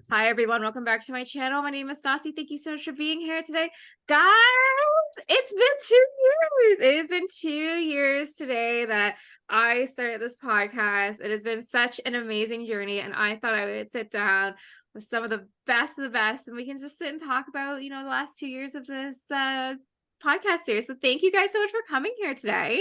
Hi everyone, welcome back to my channel. My name is Stassi. Thank you so much for being here today. Guys, it's been 2 years. It has been 2 years today that I started this podcast. It has been such an amazing journey, and I thought I would sit down with some of the best of the best, and we can just sit and talk about, the last 2 years of this podcast series. So thank you guys so much for coming here today.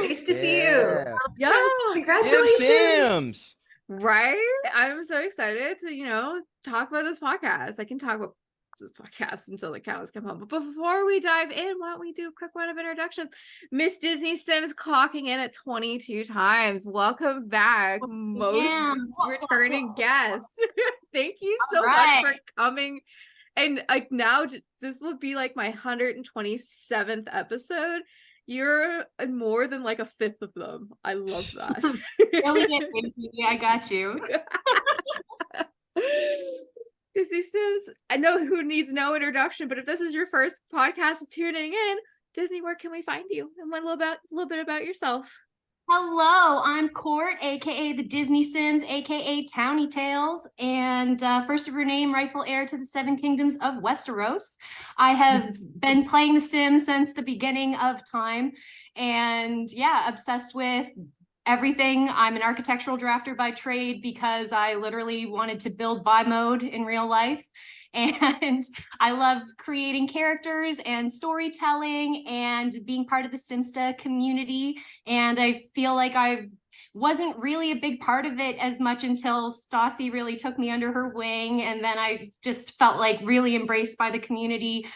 Nice to see you. Yeah. Congratulations. Sims. Right? I'm so excited to, talk about this podcast. I can talk about this podcast until the cows come home. But before we dive in, why don't we do a quick round of introductions? Miss Disney Sims clocking in at 22 times. Welcome back, most returning guests. Thank you so much for coming. And now this will be like my 127th episode. You're more than like a fifth of them. I love that. I got you. Disney Sims, I know who needs no introduction, but if this is your first podcast tuning in, Disney, where can we find you? And a little bit about yourself. Hello, I'm Court, aka the Disney Sims, aka Townie Tales, and first of her name, rightful heir to the 7 kingdoms of Westeros. I have been playing The Sims since the beginning of time, and yeah, obsessed with everything. I'm an architectural drafter by trade because I literally wanted to build by mode in real life. And I love creating characters and storytelling and being part of the Simsta community. And I feel like I wasn't really a big part of it as much until Stassi really took me under her wing. And then I just felt like really embraced by the community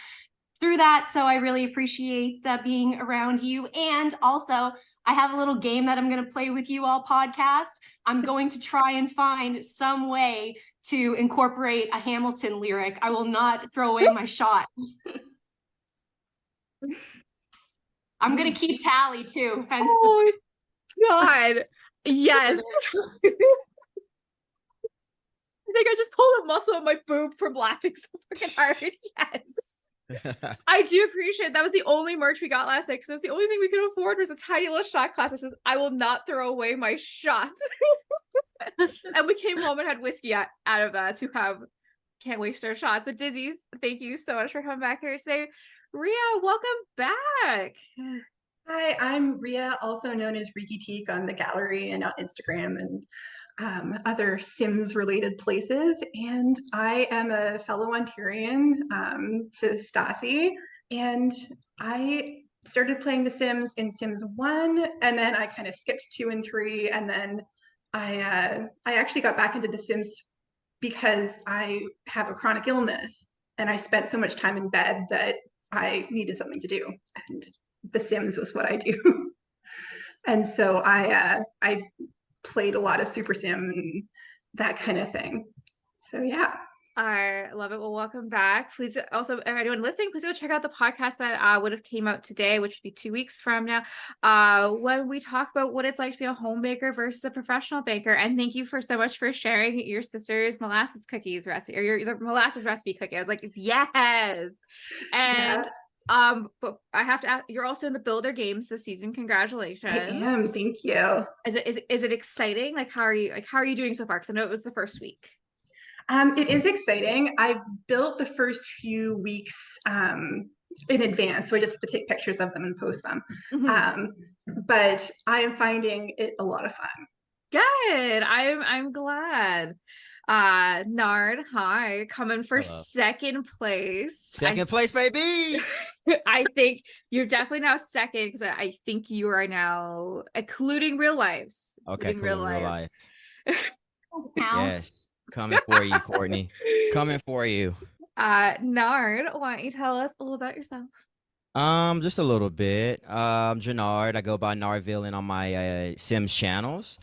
through that. So I really appreciate being around you. And also, I have a little game that I'm going to play with you all podcast. I'm going to try and find some way to incorporate a Hamilton lyric. I will not throw away my shot. I'm going to keep tally too. Oh God. Yes. I think I just pulled a muscle in my boob from laughing so fucking hard. Yes. I do appreciate that was the only merch we got last night because that's the only thing we could afford was a tiny little shot glass that says I will not throw away my shot. And we came home and had whiskey out of that to have can't waste our shots. But Dizzy's, thank you so much for coming back here today. Rhea, welcome back. Hi, I'm Rhea, also known as Reekyteek on the gallery and on Instagram and other Sims related places, and I am a fellow Ontarian to Stassi, and I started playing The Sims in Sims 1, and then I kind of skipped 2 and 3, and then I actually got back into The Sims because I have a chronic illness, and I spent so much time in bed that I needed something to do, and The Sims was what I do. And so I played a lot of Super Sim and that kind of thing. So yeah. I love it. Well, welcome back. Please also, anyone listening, please go check out the podcast that would have came out today, which would be 2 weeks from now, when we talk about what it's like to be a home baker versus a professional baker. And thank you so much for sharing your sister's molasses cookies recipe, or the molasses recipe cookie. I was like, yes. And but I have to ask, you're also in the Builder Games this season. Congratulations. I am. Thank you. Is it exciting? How are you doing so far? Because I know it was the first week. It is exciting. I built the first few weeks in advance, so I just have to take pictures of them and post them. But I am finding it a lot of fun. Good. I'm glad. Nard, hi, coming for second place. Second place, baby. I think you're definitely now second because I think you are now including real lives. Okay, cool. Real life. Yes. Coming for you, Courtney. Coming for you. Nard, why don't you tell us a little about yourself? Just a little bit. Janard. I go by Nardvillian on my Sims channels.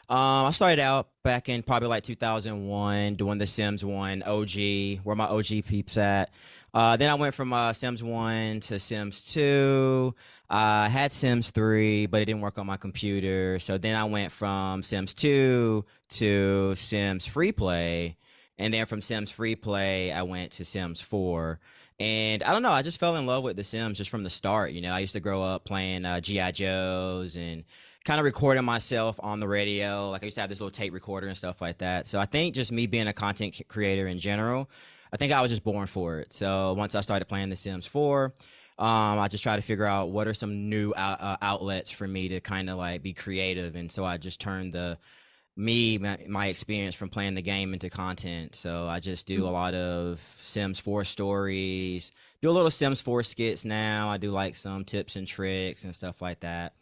I started out back in probably like 2001 doing the Sims 1 OG, where my OG peeps at. Then I went from Sims 1 to Sims 2. I had Sims 3, but it didn't work on my computer. So then I went from Sims 2 to Sims Freeplay. And then from Sims Freeplay, I went to Sims 4. And I don't know, I just fell in love with The Sims just from the start. You know, I used to grow up playing G.I. Joes and kind of recording myself on the radio. Like I used to have this little tape recorder and stuff like that. So I think just me being a content creator in general, I think I was just born for it. So once I started playing The Sims 4, I just try to figure out what are some new outlets for me to kind of like be creative. And so I just turned my experience from playing the game into content. So I just do a lot of Sims 4 stories, do a little Sims 4 skits now. I do like some tips and tricks and stuff like that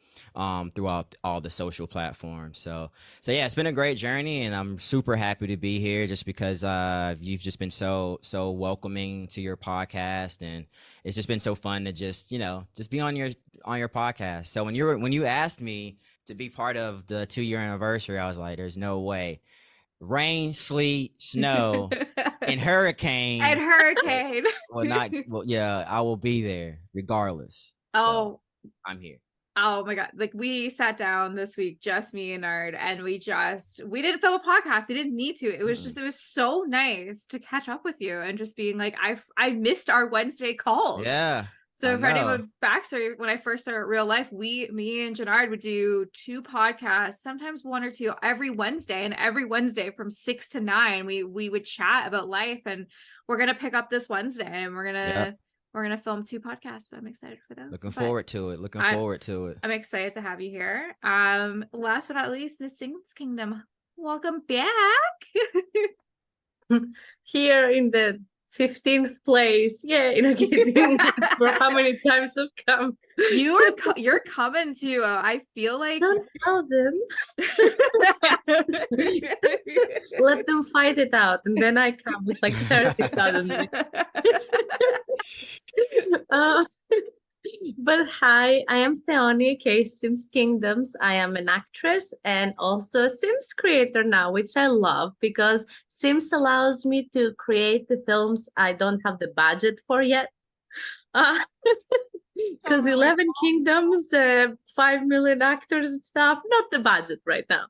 throughout all the social platforms. So yeah, it's been a great journey, and I'm super happy to be here just because you've just been so welcoming to your podcast, and it's just been so fun to just be on your podcast. So when you asked me to be part of the 2-year anniversary, I was like, there's no way. Rain, sleet, snow, and hurricane. And hurricane. Yeah, I will be there regardless. Oh, so I'm here. Oh my God. Like, we sat down this week, just me and Nard, and we didn't film a podcast. We didn't need to. It was it was so nice to catch up with you and just being like, I missed our Wednesday calls. Yeah. So for anyone backstory, when I first started real life, me and Jannard would do 2 podcasts, sometimes 1 or 2 every Wednesday. And every Wednesday from 6 to 9, we would chat about life. And we're going to pick up this Wednesday, and we're going to film 2 podcasts. So I'm excited for those. Looking forward to it. I'm excited to have you here. Last but not least, Miss Singles Kingdom, welcome back. Here in the 15th place. Yeah, kidding. For how many times I've come. You're coming to, I feel like. Don't tell them. Let them fight it out, and then I come with like 30 suddenly. But hi, I am Theoni, aka Sims Kingdoms. I am an actress and also a Sims creator now, which I love because Sims allows me to create the films I don't have the budget for yet. Because 11 Kingdoms, 5 million actors and stuff, not the budget right now.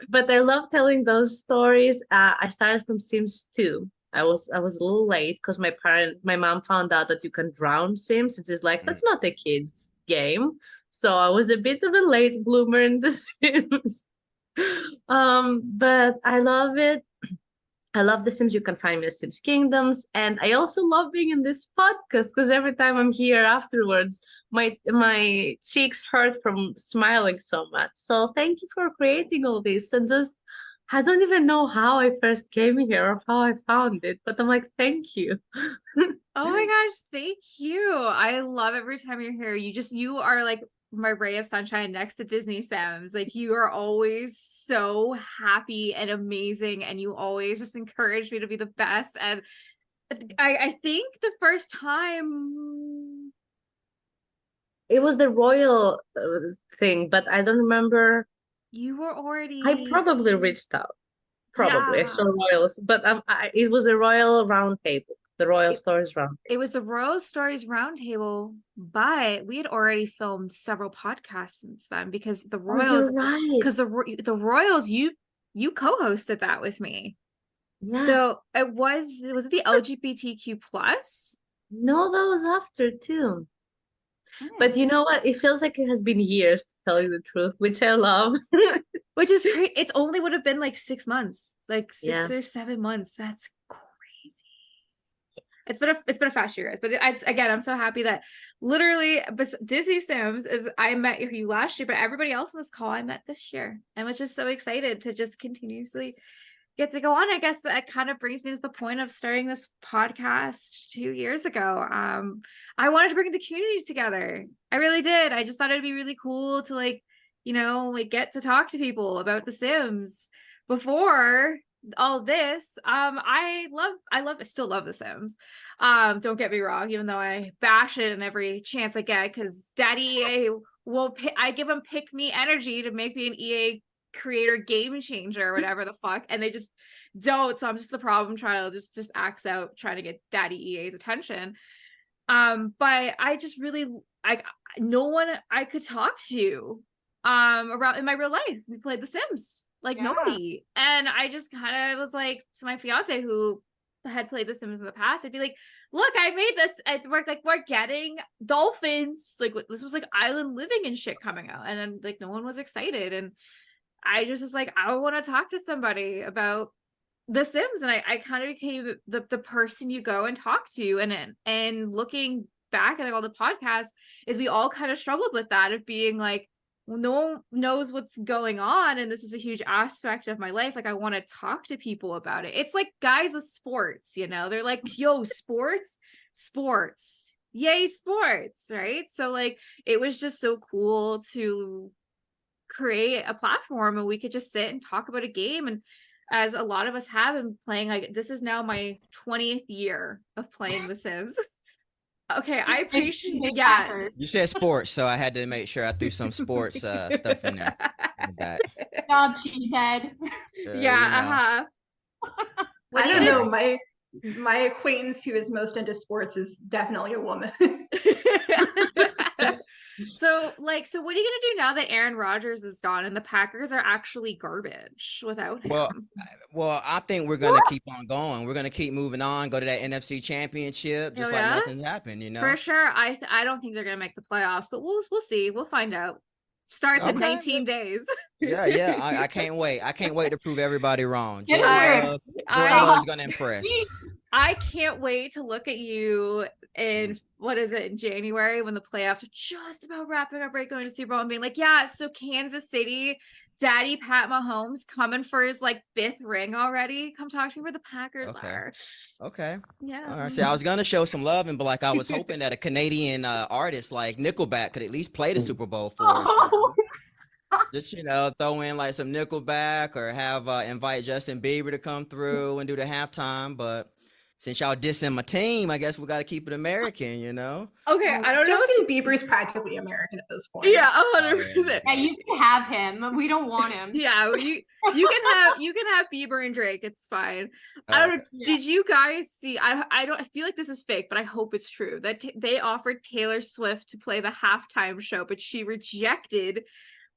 But I love telling those stories. I started from Sims 2. I was a little late because my mom found out that you can drown Sims. It's just like, that's not a kid's game. So I was a bit of a late bloomer in the Sims. But I love it. I love The Sims. You can find me at Sims Kingdoms. And I also love being in this podcast because every time I'm here afterwards, my cheeks hurt from smiling so much. So thank you for creating all this. And just, I don't even know how I first came here or how I found it, but I'm like, thank you. Oh my gosh, thank you. I love every time you're here. You are like my ray of sunshine next to Disney Sims. Like, you are always so happy and amazing, and you always just encourage me to be the best. And I think the first time it was the royal thing, but I don't remember. You were already. I probably reached out. Probably. Yeah. I saw royals, but it was a royal round table. The Royal Stories Round. It was the Royal Stories Roundtable, but we had already filmed several podcasts since then because the Royals, because the Royals, you co-hosted that with me. Yeah. So was it the LGBTQ plus? No, that was after too. But you know what? It feels like it has been years, to tell you the truth, which I love. Which is great. It's only would have been like 6 months, like 6 or 7 months. That's crazy. It's been a fast year, guys. But I'm so happy that literally Disney Sims is, I met you last year, but everybody else in this call I met this year, and was just so excited to just continuously get to go on. I guess that kind of brings me to the point of starting this podcast 2 years ago. I wanted to bring the community together. I really did. I just thought it'd be really cool to like get to talk to people about The Sims before all this. I still love The Sims. Don't get me wrong, even though I bash it in every chance I get, because Daddy EA I give him pick me energy to make me an EA creator game changer or whatever the fuck, and they just don't. So I'm just the problem child, just acts out trying to get Daddy EA's attention. But I just really, no one I could talk to around in my real life. We played The Sims. Nobody. And I just kind of was like, to my fiance who had played The Sims in the past, I'd be like, look, I made this at work. Like, we're getting dolphins. Like, this was like island living and shit coming out. And then like no one was excited. And I just was like, I want to talk to somebody about The Sims. And I kind of became the person you go and talk to. And looking back at all the podcasts, is we all kind of struggled with that of being like, well, no one knows what's going on, and this is a huge aspect of my life. Like, I want to talk to people about it. It's like guys with sports, you know, they're like, yo, sports, yay, sports, right? So like, it was just so cool to create a platform and we could just sit and talk about a game. And as a lot of us have been playing, like, this is now my 20th year of playing The Sims. Okay, I appreciate, yeah. You said sports, so I had to make sure I threw some sports stuff in there. In the back. Good job, cheesehead. Yeah, I don't know. My acquaintance who is most into sports is definitely a woman. So what are you gonna do now that Aaron Rodgers is gone and the Packers are actually garbage without him? Well, I think we're gonna keep on going. We're gonna keep moving on, go to that NFC Championship, just like nothing's happened, you know. For sure. I don't think they're gonna make the playoffs, but we'll see. We'll find out. Starts in 19 days. Yeah. I can't wait. I can't wait to prove everybody wrong. Joy is gonna impress. I can't wait to look at you in in January when the playoffs are just about wrapping up, right? Going to Super Bowl and being like, yeah, so Kansas City, Daddy Pat Mahomes coming for his like 5th ring already. Come talk to me where the Packers are. Okay. Yeah. All right. See, I was gonna show some love, and like I was hoping that a Canadian artist like Nickelback could at least play the Super Bowl for us. Just throw in like some Nickelback, or have invite Justin Bieber to come through and do the halftime. But since y'all dissing my team, I guess we got to keep it American, you know? Okay, I don't know. Justin Bieber's practically American at this point. Yeah, 100%. Yeah, you can have him. We don't want him. Yeah, you can have Bieber and Drake. It's fine. I don't know. Did you guys see? I don't. I feel like this is fake, but I hope it's true that they offered Taylor Swift to play the halftime show, but she rejected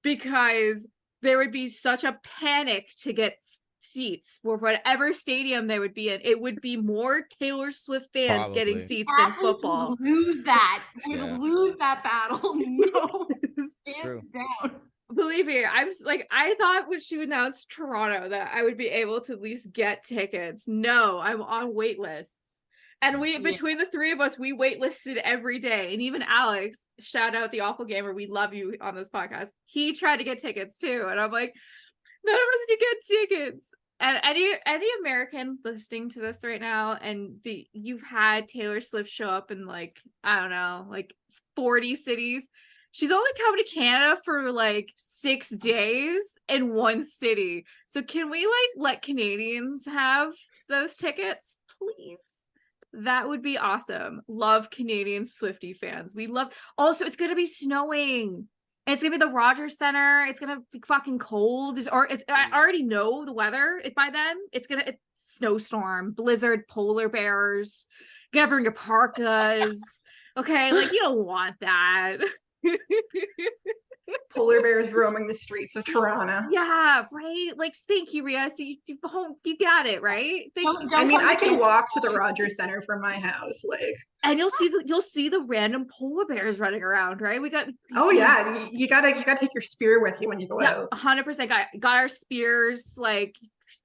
because there would be such a panic to get seats for whatever stadium they would be in. It would be more Taylor Swift fans getting seats than football. Lose that. We'd lose that battle. No, True. Down. Believe me, I thought when she announced Toronto that I would be able to at least get tickets. No, I'm on wait lists. And between the three of us, we waitlisted every day. And even Alex, shout out the Awful Gamer, we love you on this podcast. He tried to get tickets too. And I'm like, none of us can get tickets. And any American listening to this right now, and you've had Taylor Swift show up in like, I don't know, like 40 cities. She's only coming to Canada for like 6 days in one city. So can we like let Canadians have those tickets, please? That would be awesome. Love Canadian Swiftie fans. We love. Also, it's gonna be snowing. It's gonna be the Rogers Center. It's gonna be fucking cold. I already know the weather. By then, it's snowstorm, blizzard, polar bears. You gotta bring your parkas. Okay, like you don't want that. Polar bears roaming the streets of Toronto. Yeah, right. Like, thank you, Ria. So you got it, right? I can walk to the Rogers Center from my house, like, and you'll see the random polar bears running around, right? You gotta take your spear with you when you go out. 100% got our spears. Like,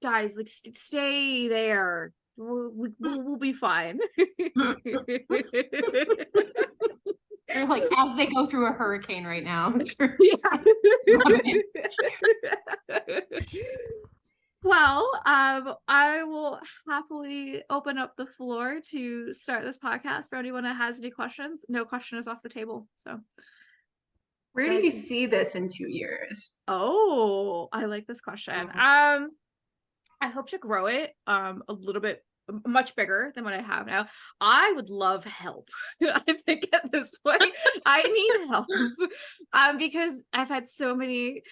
guys, like stay there. We'll be fine. They're like as they go through a hurricane right now. Well, I will happily open up the floor to start this podcast for anyone that has any questions. No question is off the table. So, where do you see this in 2 years? Oh, I like this question. I hope to grow it a little bit much bigger than what I have now. I would love help. I think at this point I need help because I've had so many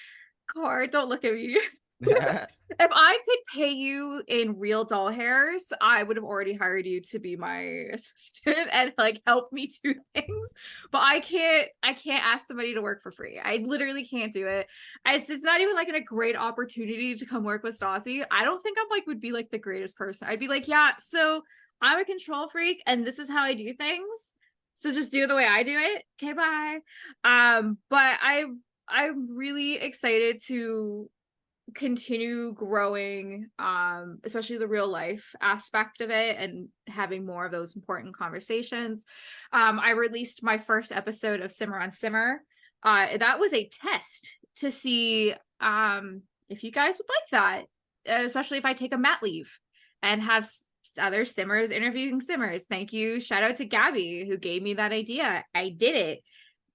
don't look at me. If I could pay you in real doll hairs, I would have already hired you to be my assistant and like help me do things. But I can't ask somebody to work for free. I literally can't do it. It's not even like a great opportunity to come work with Stassi. I don't think I'm like would be like the greatest person. I'd be like, yeah, so I'm a control freak and this is how I do things. So just do it the way I do it. Okay, bye. But I'm really excited to continue growing, especially the real life aspect of it and having more of those important conversations. I released my first episode of Simmer on Simmer. That was a test to see if you guys would like that, especially if I take a mat leave and have other simmers interviewing simmers. Thank you. Shout out to Gabby who gave me that idea. I did it.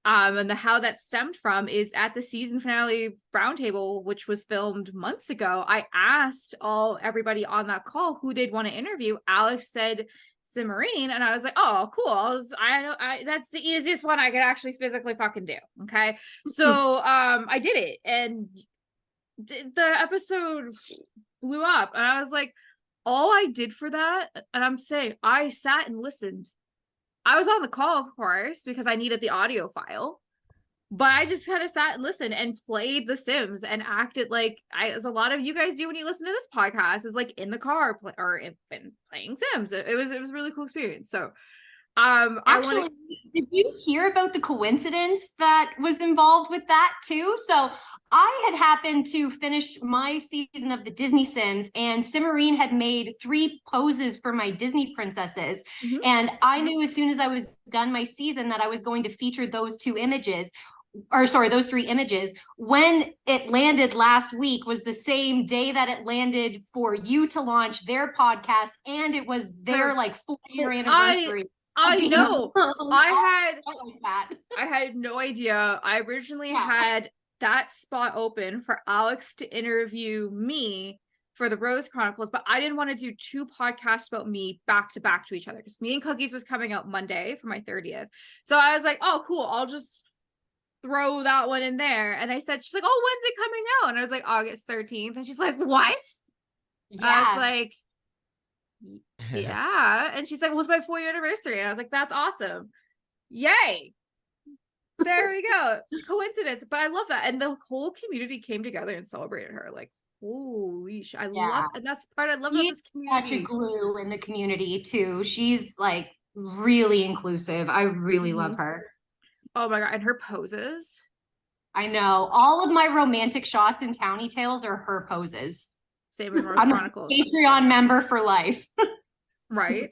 And how that stemmed from is at the season finale roundtable, which was filmed months ago. I asked everybody on that call who they'd want to interview. Alex said Simmarine, and I was like, oh, cool. That's the easiest one I could actually physically fucking do. Okay, so I did it, and the episode blew up, and I was like, all I did for that, and I'm saying I sat and listened. I was on the call, of course, because I needed the audio file, but I just kind of sat and listened and played The Sims and acted like as a lot of you guys do when you listen to this podcast, is like in the car or playing Sims. It was a really cool experience. So, actually, did you hear about the coincidence that was involved with that too? So I had happened to finish my season of the Disney Sims, and Simmarine had made 3 poses for my Disney princesses. Mhm. And I knew as soon as I was done my season that I was going to feature those 3 images. When it landed last week was the same day that it landed for you to launch their podcast, and it was their like 4-year anniversary. I know. I I had no idea. I originally had that spot open for Alex to interview me for the Rose Chronicles, but I didn't want to do 2 podcasts about me back to back to each other because Me and Cookies was coming out Monday for my 30th. So I was like, oh, cool. I'll just throw that one in there. And I said, she's like, oh, when's it coming out? And I was like, August 13th. And she's like, what? I was like, yeah. And she's like, well, it's my 4-year anniversary. And I was like, that's awesome. Yay. There we go. Coincidence. But I love that. And the whole community came together and celebrated her. Like, holy shit. I love, and that's the part I love about this community. Such a glue in the community too. She's like really inclusive. I really love her. Oh my God. And her poses. I know. All of my romantic shots in Townie Tales are her poses. Same in Rose I'm Chronicles. a Patreon member for life. Right.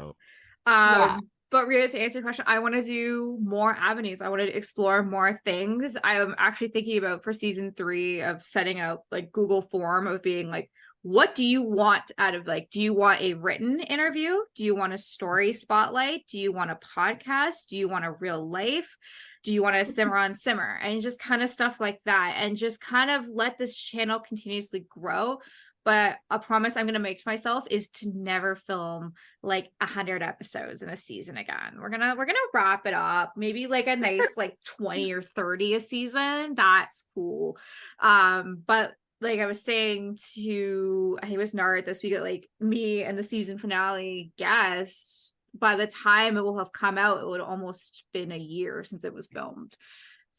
Yeah. But Rhea, to answer your question, I want to do more avenues. I want to explore more things. I am actually thinking about for season 3 of setting out like Google form of being like, what do you want out of like, do you want a written interview? Do you want a story spotlight? Do you want a podcast? Do you want a real life? Do you want to simmer on simmer? And just kind of stuff like that. And just kind of let this channel continuously grow. But a promise I'm going to make to myself is to never film like 100 episodes in a season again. We're gonna wrap it up. Maybe like a nice like 20 or 30 a season. That's cool. But like I was saying to, I think it was Nard this week, like me and the season finale guest, by the time it will have come out, it would have almost been a year since it was filmed.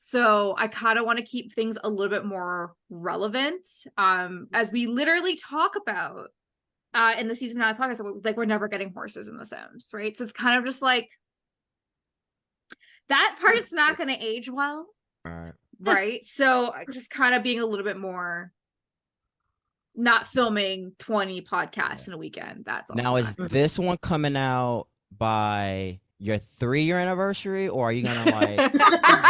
So I kind of want to keep things a little bit more relevant, as we literally talk about in the season 9 podcast, like we're never getting horses in The Sims, right? So it's kind of just like that part's not going to age well, right? So just kind of being a little bit more, not filming 20 podcasts in a weekend. That's also now is this one coming out by your 3-year anniversary, or are you gonna like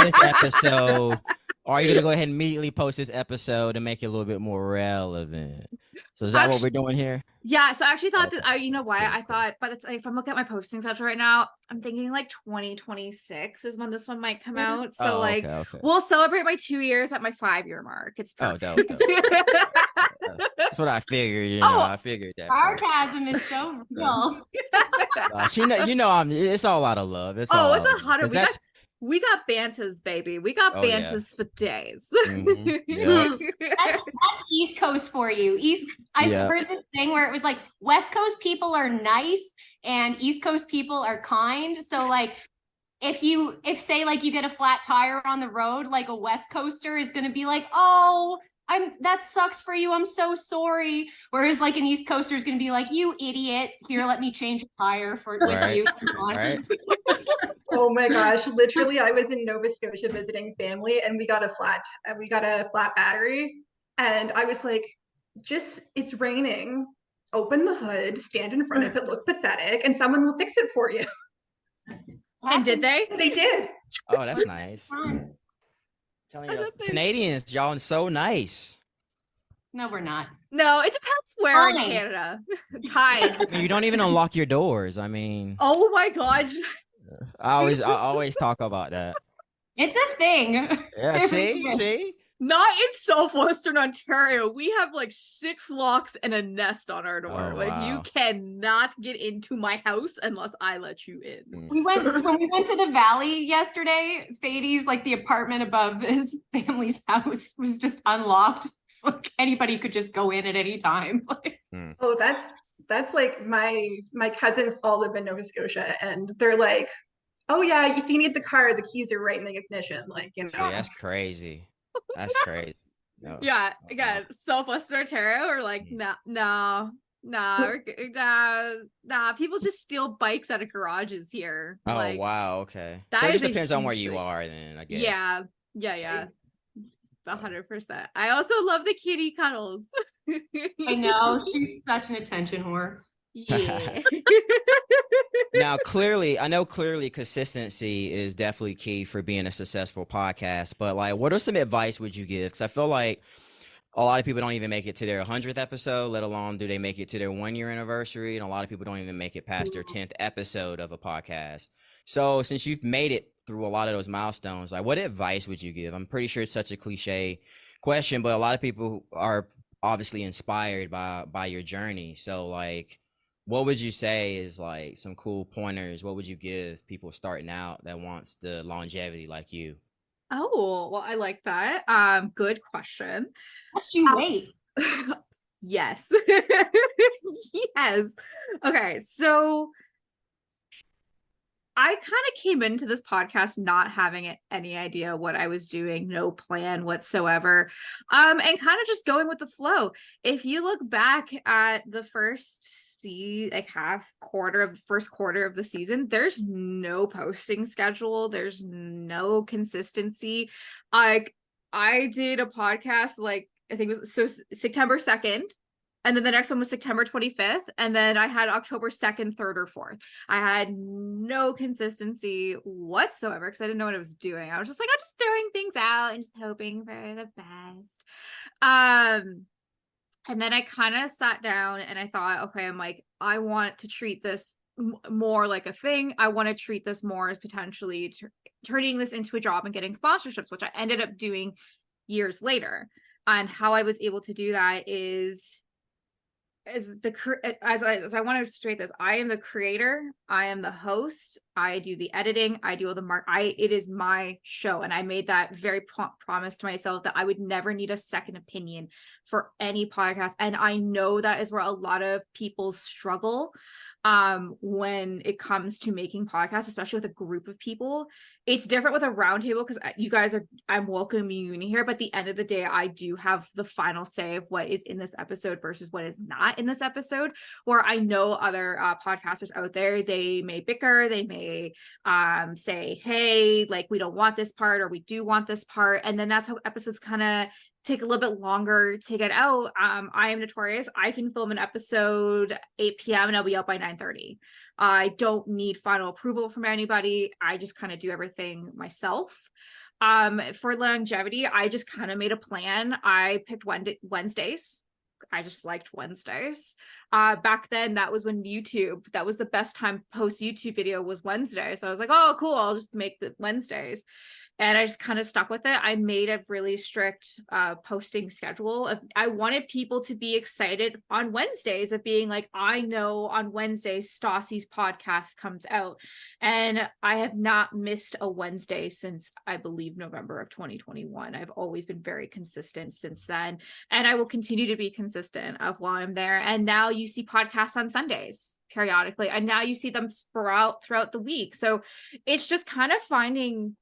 this episode, or are you gonna go ahead and immediately post this episode and make it a little bit more relevant? So is that what we're doing here? Yeah, so I actually thought that you know why I thought, but it's if I'm looking at my posting schedule right now, I'm thinking like 2026 is when this one might come out. So okay. We'll celebrate my 2 years at my 5-year mark. It's perfect. That's what I figured. You know, I figured that. Sarcasm is so real. It's all out of love. It's 100. We got bantas, baby. We got bantas for days. That's East Coast for you. I've heard this thing where it was like West Coast people are nice and East Coast people are kind. So like if say like you get a flat tire on the road, like a West Coaster is going to be like, oh, that sucks for you. I'm so sorry. Whereas like an East Coaster is going to be like, you idiot. Here, let me change a tire with Right. you. Come on. Right. Oh my gosh, literally I was in Nova Scotia visiting family and we got a flat battery and I was like, just it's raining. Open the hood, stand in front of it, look pathetic, and someone will fix it for you. And did they? They did. Oh, that's nice. Telling you, Canadians, y'all are so nice. No, we're not. No, it depends where in Fine. Canada. Kind. I mean, you don't even unlock your doors. I mean, Oh my gosh. I always talk about that. It's a thing. Yeah, see? Not in Southwestern Ontario. We have like 6 locks and a nest on our door. Oh, like you wow. cannot get into my house unless I let you in. When we went to the valley yesterday, Fady's like the apartment above his family's house was just unlocked. Like anybody could just go in at any time. Oh, that's like my cousins all live in Nova Scotia and they're like, oh yeah, if you need the car, the keys are right in the ignition. Like, you know. Yeah, that's crazy. That's crazy. No. Yeah, again, Southwestern Ontario are like, nah. People just steal bikes out of garages here. Oh, like, wow. Okay. that So it is just a depends on where huge you thing. are then, I guess. Yeah. 100%. I also love the kitty cuddles. I know, she's such an attention whore. Yeah. Now, I know clearly consistency is definitely key for being a successful podcast, but like, what are some advice would you give? Because I feel like a lot of people don't even make it to their 100th episode, let alone do they make it to their 1-year anniversary. And a lot of people don't even make it past their 10th episode of a podcast. So since you've made it through a lot of those milestones, like what advice would you give? I'm pretty sure it's such a cliche question, but a lot of people are obviously inspired by your journey. So like, what would you say is like some cool pointers? What would you give people starting out that wants the longevity like you? Oh, well, I like that. Good question. Must you wait? Yes. Yes. Okay, so I kind of came into this podcast not having any idea what I was doing, no plan whatsoever, and kind of just going with the flow. If you look back at the first first quarter of the season, there's no posting schedule, there's no consistency. Like I did a podcast like I think it was September 2nd. And then the next one was September 25th. And then I had October 2nd, 3rd, or 4th. I had no consistency whatsoever because I didn't know what I was doing. I was just like, I'm just throwing things out and just hoping for the best. And then I kind of sat down and I thought, okay, I'm like, I want to treat this more like a thing. I want to treat this more as potentially turning this into a job and getting sponsorships, which I ended up doing years later. And how I was able to do that is as I want to straight this, I am the creator, I am the host, I do the editing, I do all the it is my show, and I made that very promise to myself that I would never need a second opinion for any podcast. And I know that is where a lot of people struggle when it comes to making podcasts, especially with a group of people. It's different with a roundtable because you guys I'm welcoming you in here, but at the end of the day, I do have the final say of what is in this episode versus what is not in this episode. Where I know other podcasters out there, they may bicker, they may say, hey, like we don't want this part, or we do want this part, and then that's how episodes kind of take a little bit longer to get out. I am notorious. I can film an episode 8 p.m. and I'll be out by 9:30. I don't need final approval from anybody. I just kind of do everything myself. For longevity, I just kind of made a plan. I picked Wednesdays. I just liked Wednesdays. Back then, that was when that was the best time post YouTube video was Wednesday. So I was like, oh, cool. I'll just make the Wednesdays. And I just kind of stuck with it. I made a really strict posting schedule. I wanted people to be excited on Wednesdays of being like, I know on Wednesdays, Stassi's podcast comes out. And I have not missed a Wednesday since, I believe, November of 2021. I've always been very consistent since then. And I will continue to be consistent of while I'm there. And now you see podcasts on Sundays periodically. And now you see them throughout the week. So it's just kind of finding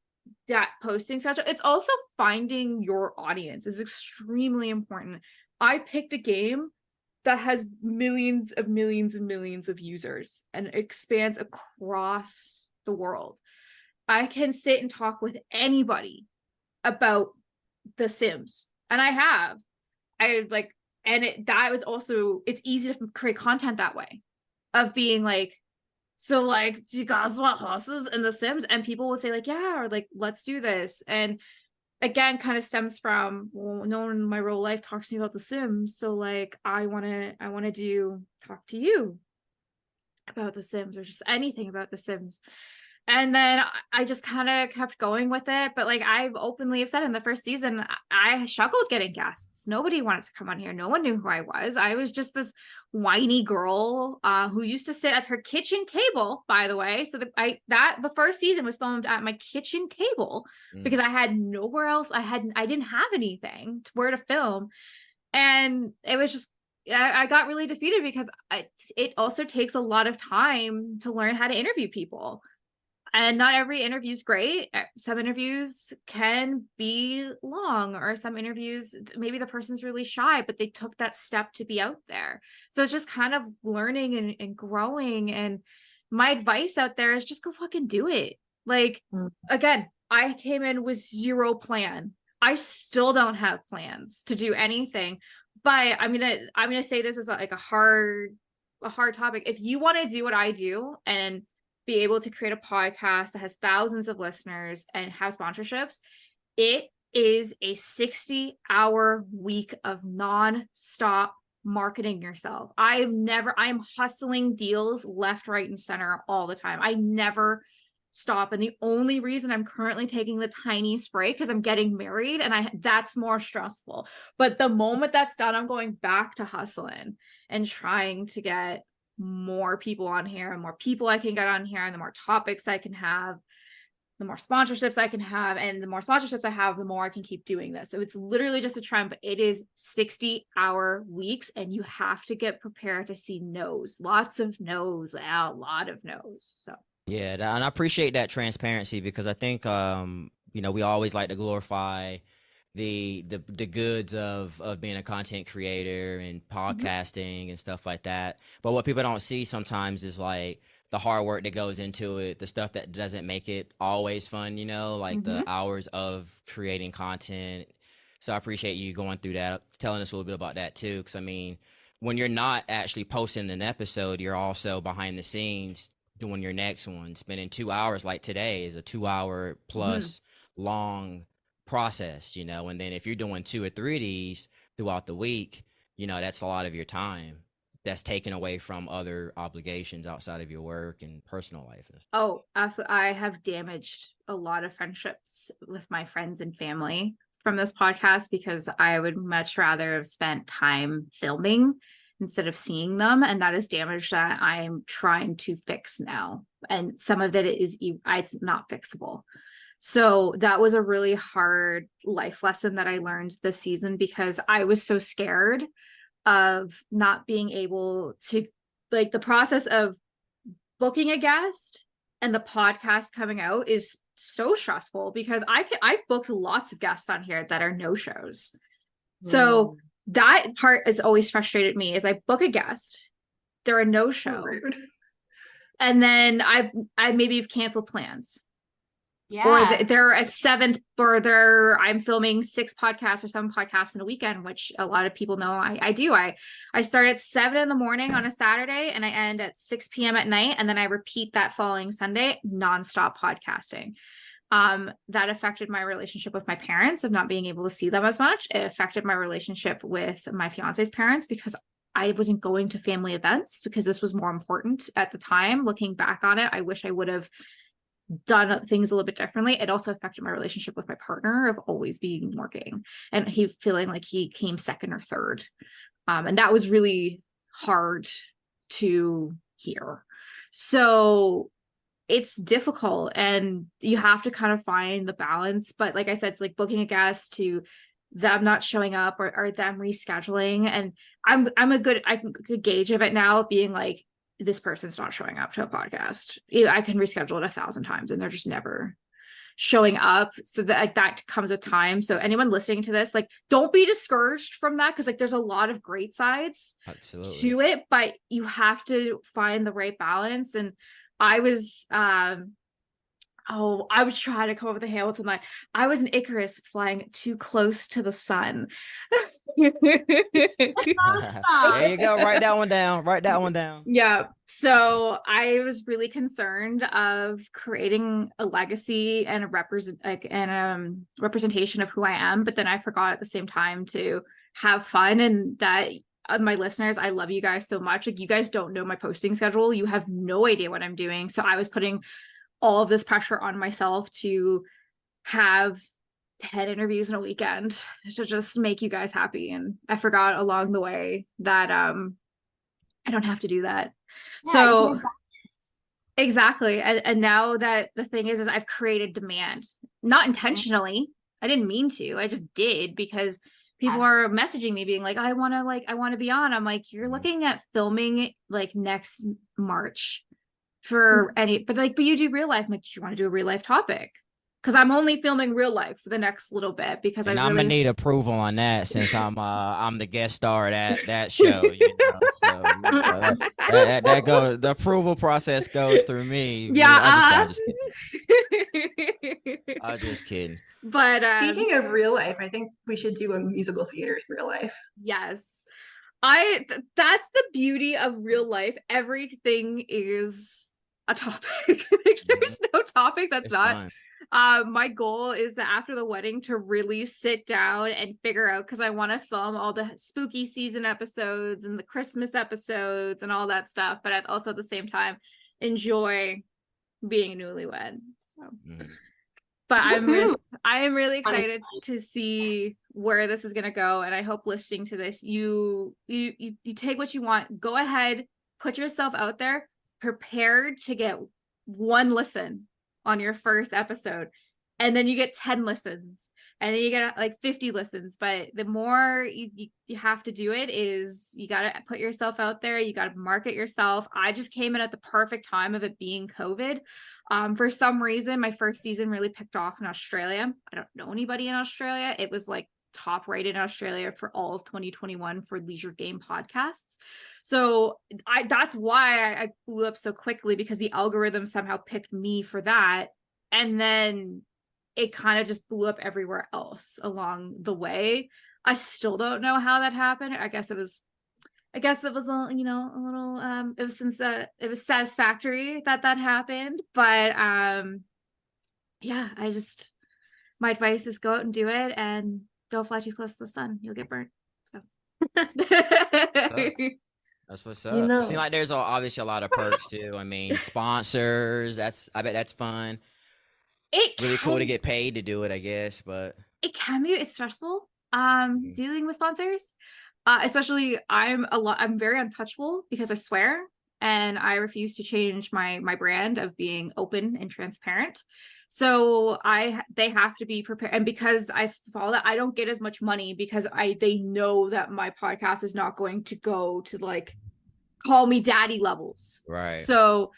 that posting schedule. It's also finding your audience is extremely important. I picked a game that has millions and millions of users and expands across the world. I can sit and talk with anybody about The Sims, and that was also, it's easy to create content that way, of being like, so like, do you guys want horses in The Sims? And people will say like, yeah, or like, let's do this. And again, kind of stems from, well, no one in my real life talks to me about The Sims, so like I want to talk to you about The Sims, or just anything about The Sims. And then I just kind of kept going with it. But like I've openly have said, in the first season, I struggled getting guests. Nobody wanted to come on here. No one knew who I was. I was just this whiny girl who used to sit at her kitchen table, by the way. So the first season was filmed at my kitchen table because I had nowhere else. I didn't have anything to where to film. And it was just, I got really defeated because it also takes a lot of time to learn how to interview people. And not every interview is great. Some interviews can be long, or some interviews, maybe the person's really shy, but they took that step to be out there. So it's just kind of learning and growing. And my advice out there is just go fucking do it. Like, again, I came in with zero plan. I still don't have plans to do anything, but I'm gonna say this is like a hard topic. If you want to do what I do and be able to create a podcast that has thousands of listeners and have sponsorships, it is a 60-hour week of non-stop marketing yourself. I'm hustling deals left, right, and center all the time. I never stop. And the only reason I'm currently taking the tiniest break because I'm getting married, and that's more stressful. But the moment that's done, I'm going back to hustling and trying to get more people on here, and more people I can get on here, and the more topics I can have, the more sponsorships I can have, and the more sponsorships I have, the more I can keep doing this. So it's literally just a trend, but it is 60-hour weeks, and you have to get prepared to see no's, lots of no's, a lot of no's. So Yeah, and I appreciate that transparency, because I think we always like to glorify the goods of being a content creator and podcasting and stuff like that. But what people don't see sometimes is like the hard work that goes into it, the stuff that doesn't make it always fun, like the hours of creating content. So I appreciate you going through that, telling us a little bit about that too. Because I mean, when you're not actually posting an episode, you're also behind the scenes doing your next one. Spending 2 hours, like today is a 2-hour plus long process, and then if you're doing 2 or 3 of these throughout the week, that's a lot of your time that's taken away from other obligations outside of your work and personal life. Oh, absolutely. I have damaged a lot of friendships with my friends and family from this podcast, because I would much rather have spent time filming instead of seeing them. And that is damage that I'm trying to fix now. And some of it's not fixable. So that was a really hard life lesson that I learned this season, because I was so scared of not being able to, like, the process of booking a guest and the podcast coming out is so stressful, because I've booked lots of guests on here that are no-shows. So that part has always frustrated me, is I book a guest, they're a no-show. Rude. And then I maybe have canceled plans. Yeah. Or they're a seventh, or I'm filming 6 podcasts or 7 podcasts in a weekend, which a lot of people know I do. I start at 7 a.m. on a Saturday, and I end at 6 p.m. at night. And then I repeat that following Sunday, nonstop podcasting. That affected my relationship with my parents, of not being able to see them as much. It affected my relationship with my fiance's parents, because I wasn't going to family events, because this was more important at the time. Looking back on it, I wish I would have done things a little bit differently. It also affected my relationship with my partner, of always being working and he feeling like he came second or third. And that was really hard to hear. So it's difficult, and you have to kind of find the balance. But like I said, it's like booking a guest to them not showing up, or them rescheduling. And I could gauge of it now, being like, this person's not showing up to a podcast. I can reschedule it 1,000 times and they're just never showing up. So that like that comes with time. So anyone listening to this, like, don't be discouraged from that, because like there's a lot of great sides Absolutely. to it, but you have to find the right balance. And I was I was trying to come up with a Hamilton line. I was an Icarus flying too close to the sun. There you go. Write that one down. Write that one down. Yeah. So I was really concerned of creating a legacy and a representation of who I am, but then I forgot at the same time to have fun. And that my listeners, I love you guys so much. Like, you guys don't know my posting schedule. You have no idea what I'm doing. So I was putting all of this pressure on myself to have 10 interviews in a weekend to just make you guys happy. And I forgot along the way that I don't have to do that. Yeah, So exactly. And now that the thing is I've created demand, not intentionally. I didn't mean to. I just did, because people are messaging me being like, I want to be on. I'm like, you're looking at filming like next March for any, but you do real life. I'm like, do you want to do a real life topic? Because I'm only filming real life for the next little bit, because And I I'm really gonna need approval on that, since I'm the guest star at that show. You know, so that goes. The approval process goes through me. Yeah, I'm just kidding. I'm just kidding. But Speaking of real life, I think we should do a musical theater real life. yes, that's the beauty of real life. Everything is a topic. Like, there's no topic that's It's not fun. my goal is that after the wedding to really sit down and figure out, because I want to film all the spooky season episodes and the Christmas episodes and all that stuff, but I'd also at the same time enjoy being a newlywed. So but I am really excited to see where this is going to go. And I hope listening to this, you take what you want, go ahead, put yourself out there, prepared to get one listen on your first episode, and then you get 10 listens, and then you get like 50 listens. But the more you have to do it is you got to put yourself out there. You got to market yourself. I just came in at the perfect time of it being COVID. For some reason, my first season really picked off in Australia. I don't know anybody in Australia. It was like top rated in Australia for all of 2021 for leisure game podcasts. So that's why I blew up so quickly, because the algorithm somehow picked me for that. And then it kind of just blew up everywhere else along the way. I still don't know how that happened. I guess it was a little it was satisfactory that happened. But yeah, my advice is go out and do it, and don't fly too close to the sun. You'll get burnt. So that's what's up. You know, Seems like there's obviously a lot of perks too. I mean, sponsors. I bet that's fun. Really cool to get paid to do it, I guess. But it can be. It's stressful. Dealing with sponsors, especially I'm very untouchable because I swear, and I refuse to change my brand of being open and transparent. So they have to be prepared, and because I follow that, I don't get as much money, because they know that my podcast is not going to go to like call me daddy levels. right. So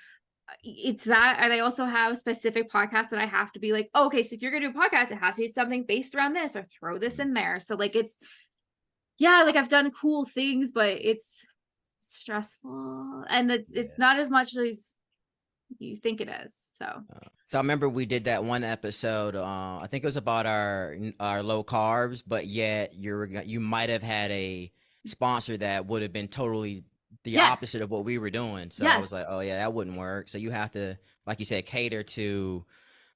it's that, and I also have specific podcasts that I have to be like, oh, okay, so if you're gonna do a podcast, it has to be something based around this, or throw this in there. So like like I've done cool things, but it's stressful, and it's not as much as you think it is. So I remember we did that one episode. I think it was about our low carbs, but yet you might have had a sponsor that would have been totally the opposite of what we were doing. So I was like, oh yeah, that wouldn't work. So you have to, like you said, cater to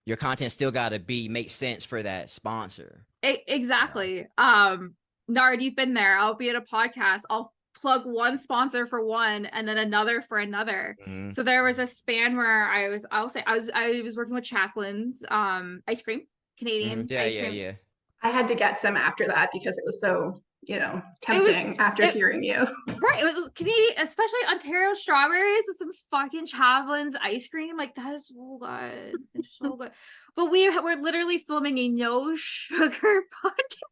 your content. Still got to make sense for that sponsor. Exactly. Nard, you've been there. I'll be at a podcast. I'll plug one sponsor for one, and then another for another. So there was a span where I was working with Chaplin's ice cream, Canadian ice cream. Yeah. I had to get some after that because it was so, tempting after hearing you. Right. It was Canadian, especially Ontario strawberries with some fucking Chaplin's ice cream. Like, that is so good. It's so good. But we're literally filming a no sugar podcast.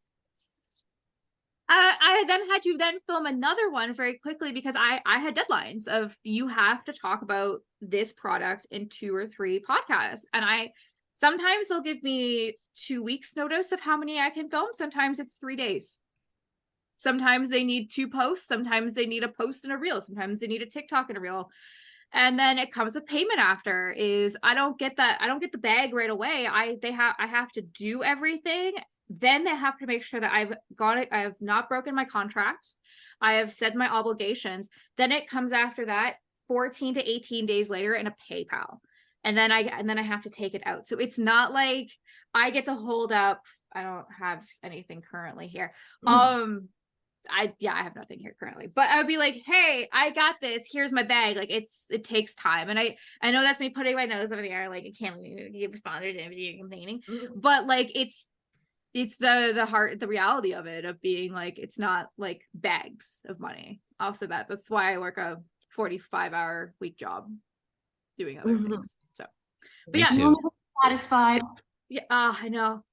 I then had to film another one very quickly, because I had deadlines of, you have to talk about this product in 2 or 3 podcasts. And Sometimes they'll give me 2 weeks notice of how many I can film. Sometimes it's 3 days. Sometimes they need 2 posts. Sometimes they need a post and a reel. Sometimes they need a TikTok and a reel. And then it comes with payment after. Is I don't get the bag right away. I have to do everything. Then they have to make sure that I've got it. I have not broken my contract. I have said my obligations. Then it comes after that 14 to 18 days later in a PayPal. And then I have to take it out. So it's not like I get to hold up. I don't have anything currently here. I have nothing here currently, but I would be like, hey, I got this. Here's my bag. Like it takes time. And I know that's me putting my nose over the air. Like I can't give responded and you're complaining, but like, it's the reality of it, of being like, it's not like bags of money. Also that's why I work a 45-hour week job doing other things. So, but Me yeah, too. Satisfied. yeah, I know.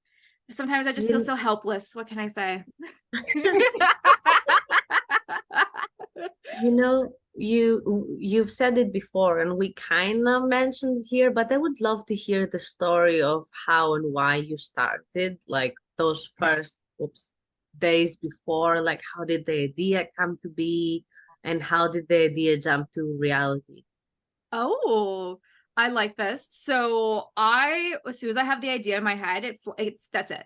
Sometimes I just feel so helpless. What can I say? You know, you've said it before, and we kind of mentioned it here, but I would love to hear the story of how and why you started, like those first days before. Like, how did the idea come to be, and how did the idea jump to reality? Oh, I like this. So as soon as I have the idea in my head, that's it.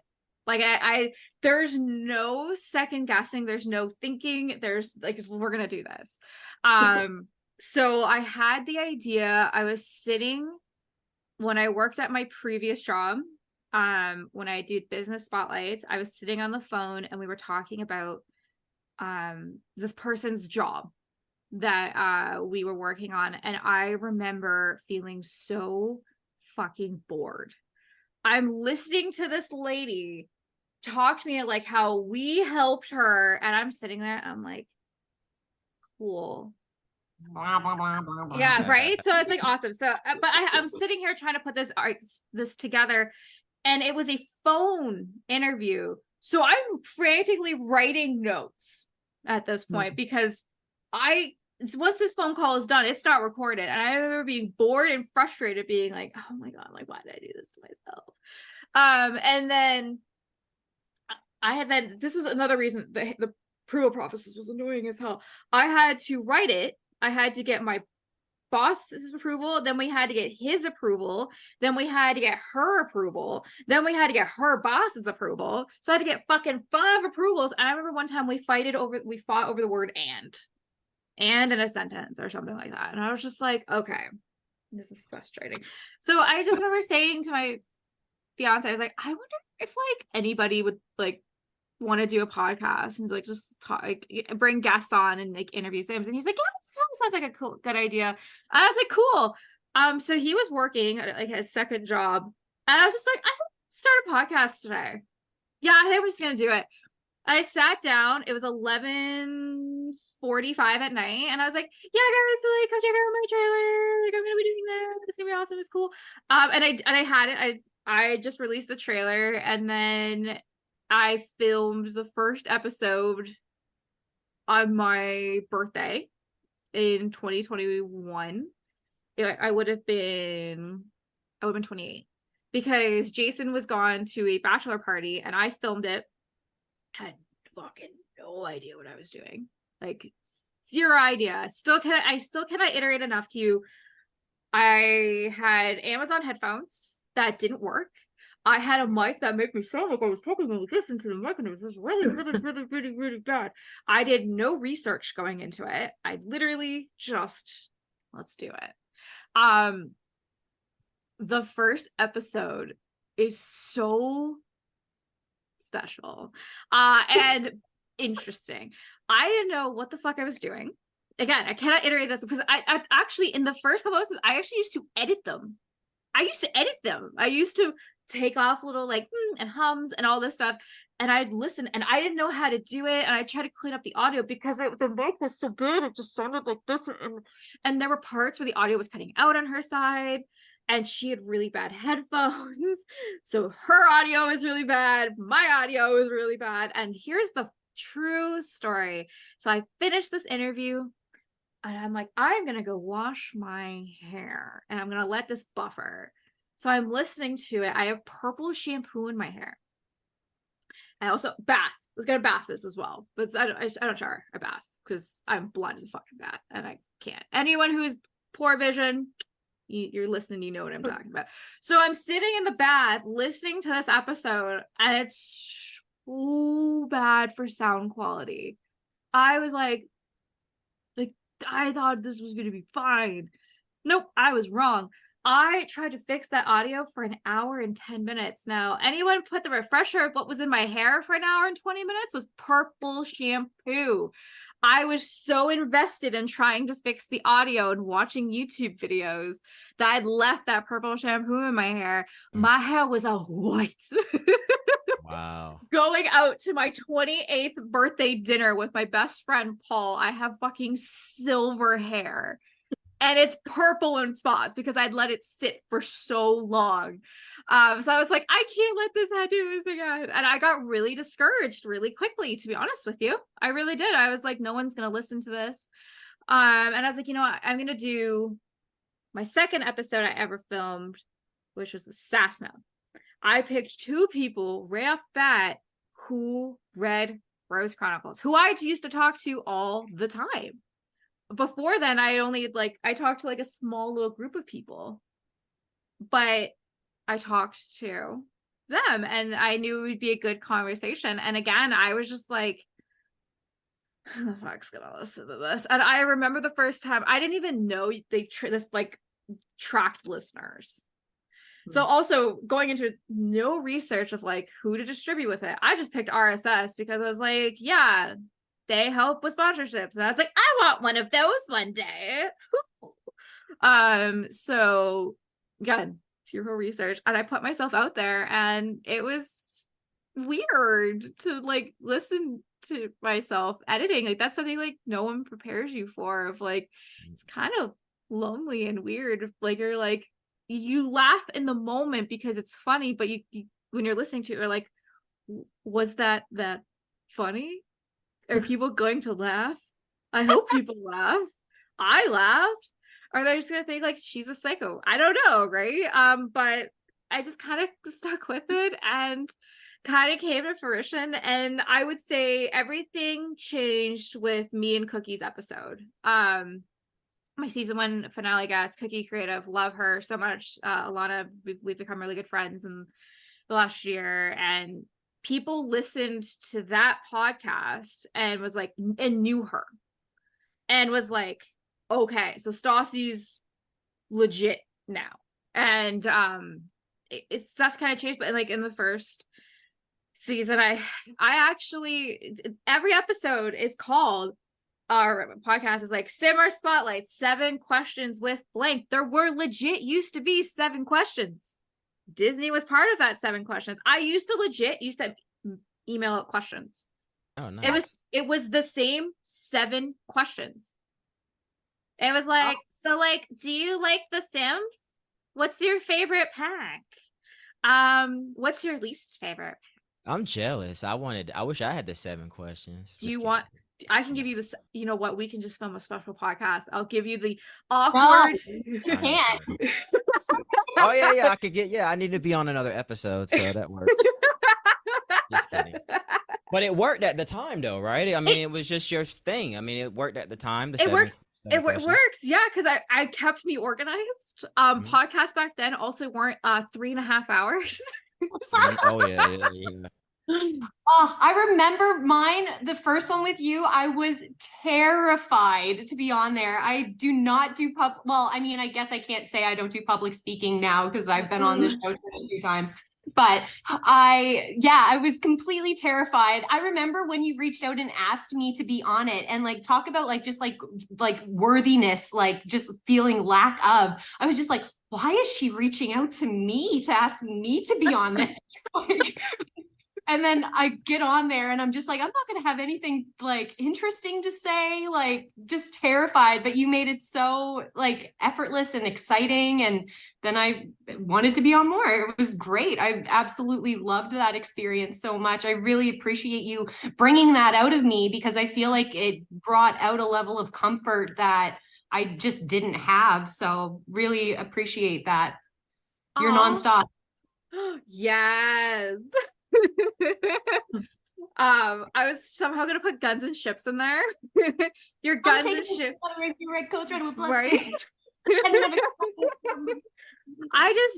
Like there's no second guessing. There's no thinking. There's like, we're going to do this. So I had the idea. I was sitting when I worked at my previous job. When I did business spotlights, I was sitting on the phone and we were talking about, this person's job that we were working on, and I remember feeling so fucking bored. I'm listening to this lady talk to me like how we helped her, and I'm sitting there and I'm like, cool. Yeah, right. So it's like awesome. So but I'm sitting here trying to put this together, and it was a phone interview, so I'm frantically writing notes at this point because once this phone call is done, it's not recorded. And I remember being bored and frustrated, being like, oh my God, like, why did I do this to myself? And then this was another reason the approval process was annoying as hell. I had to write it. I had to get my boss's approval. Then we had to get his approval. Then we had to get her approval. Then we had to get her boss's approval. So I had to get fucking 5 approvals. And I remember one time we fought over the word and in a sentence or something like that. And I was just like, okay, this is frustrating. So I just remember saying to my fiance, I was like, I wonder if like anybody would like want to do a podcast and like just talk, like bring guests on and like interview Sims. And he's like, yeah, this sounds like a good idea. And I was like, cool. So he was working like his second job, and I was just like, I start a podcast today. Yeah, I think we're just gonna do it. And I sat down. It was 11:45 at night, and I was like, yeah, guys, so like come check out my trailer. Like I'm gonna be doing this. It's gonna be awesome. It's cool. And I had it. I just released the trailer, and then I filmed the first episode on my birthday in 2021. I would have been 28 because Jason was gone to a bachelor party, and I filmed it. Had fucking no idea what I was doing. Like 0 idea. I still cannot iterate enough to you. I had Amazon headphones that didn't work. I had a mic that made me sound like I was talking like this into the mic, and it was just really, really, really, really, really bad. I did no research going into it. I literally just, let's do it. The first episode is so special and interesting. I didn't know what the fuck I was doing. Again, I cannot iterate this because I actually, in the first couple episodes, I actually used to edit them. I used to take off little like and hums and all this stuff, and I'd listen, and I didn't know how to do it, and I tried to clean up the audio because the mic was so good. It just sounded like this, and there were parts where the audio was cutting out on her side, and she had really bad headphones, so her audio is really bad, my audio is really bad. And here's the true story. So I finished this interview, and I'm like, I'm gonna go wash my hair, and I'm gonna let this buffer. So I'm listening to it. I have purple shampoo in my hair. I also bath. I was gonna bath this as well, but I don't shower. I bath because I'm blind as a fucking bat and I can't. Anyone who's poor vision, you're listening, you know what I'm talking about. So I'm sitting in the bath listening to this episode, and it's so bad for sound quality. I was like I thought this was gonna be fine. Nope, I was wrong. I tried to fix that audio for an hour and 10 minutes. Now, anyone put the refresher of what was in my hair for an hour and 20 minutes was purple shampoo. I was so invested in trying to fix the audio and watching YouTube videos that I'd left that purple shampoo in my hair. My hair was a white. Wow. Going out to my 28th birthday dinner with my best friend, Paul, I have fucking silver hair. And it's purple in spots because I'd let it sit for so long. So I was like, I can't let this head do this again. And I got really discouraged really quickly, to be honest with you. I really did. I was like, no one's going to listen to this. And I was like, you know what? I'm going to do my second episode I ever filmed, which was with Sassmouth. I picked 2 people right off the bat who read Rose Chronicles, who I used to talk to all the time. Before then, I talked to like a small little group of people, but I talked to them and I knew it would be a good conversation. And again, I was just like, who the fuck's gonna listen to this? And I remember the first time I didn't even know they tracked listeners. So also going into no research of like who to distribute with it. I just picked RSS because I was like, yeah, they help with sponsorships. And I was like, I want one of those one day. So again, zero research. And I put myself out there and it was weird to like listen to myself editing. Like that's something like no one prepares you for, of like, it's kind of lonely and weird. Like you're like, you laugh in the moment because it's funny, but you when you're listening to it, you're like, was that funny? Are people going to laugh? I hope people laugh. I laughed. Or they're just gonna think like she's a psycho. I don't know, right? But I just kind of stuck with it and kind of came to fruition. And I would say everything changed with me and Cookie's episode. My season 1 finale guest, Cookie Creative, love her so much. Alana, we've become really good friends in the last year, and people listened to that podcast and was like, and knew her and was like, okay, so Stassi's legit now. And it's stuff kind of changed, but like in the first season, I actually, every episode is called, our podcast is like Simmer Spotlight, 7 questions with blank. There were legit used to be 7 questions. Disney was part of that 7 questions. I used to email out questions. Oh, nice. It was the same 7 questions. It was like, so like, do you like The Sims? What's your favorite pack? What's your least favorite pack? I'm jealous. I wish I had the 7 questions. Do you want, I can give you this, you know what, we can just film a special podcast. I'll give you the awkward. You can't. Oh yeah, I could get, I need to be on another episode, so that works. Just kidding. But it worked at the time though, right? I mean, it was just your thing. I mean, it worked at the time. It worked, yeah, because I kept me organized. Podcasts back then also weren't 3.5 hours. Oh yeah. Oh, I remember mine, the first one with you. I was terrified to be on there. I do not do well, I mean, I guess I can't say I don't do public speaking now because I've been on this show a few times. But I was completely terrified. I remember when you reached out and asked me to be on it and like talk about like just like worthiness, like just feeling lack of. I was just like, why is she reaching out to me to ask me to be on this? And then I get on there and I'm just like, I'm not going to have anything like interesting to say, like just terrified, but you made it so like effortless and exciting. And then I wanted to be on more. It was great. I absolutely loved that experience so much. I really appreciate you bringing that out of me because I feel like it brought out a level of comfort that I just didn't have. So really appreciate that. You're Aw. nonstop. Yes. I was somehow gonna put guns and ships in there. Your guns and ships, Your red coats ready with blood right? stains.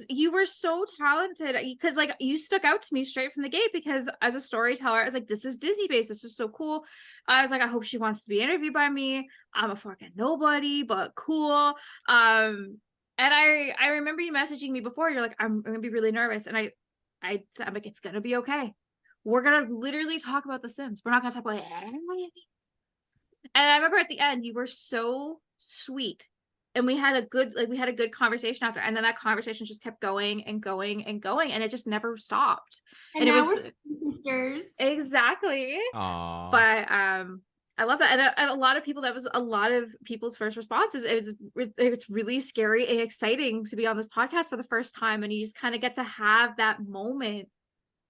You were so talented because like you stuck out to me straight from the gate because as a storyteller, I was like, this is Disney based. This is so cool. I was like, I hope she wants to be interviewed by me. I'm a fucking nobody, but cool. And I remember you messaging me before. You're like, I'm gonna be really nervous. And I'm like, it's gonna be okay. We're gonna literally talk about The Sims. We're not gonna talk about anything. And I remember at the end, you were so sweet. And we had a good conversation after. And then that conversation just kept going and going and going. And it just never stopped. And it now was we're sisters. exactly. Aw. But I love that. And a lot of people, that was a lot of people's first responses. It's really scary and exciting to be on this podcast for the first time. And you just kind of get to have that moment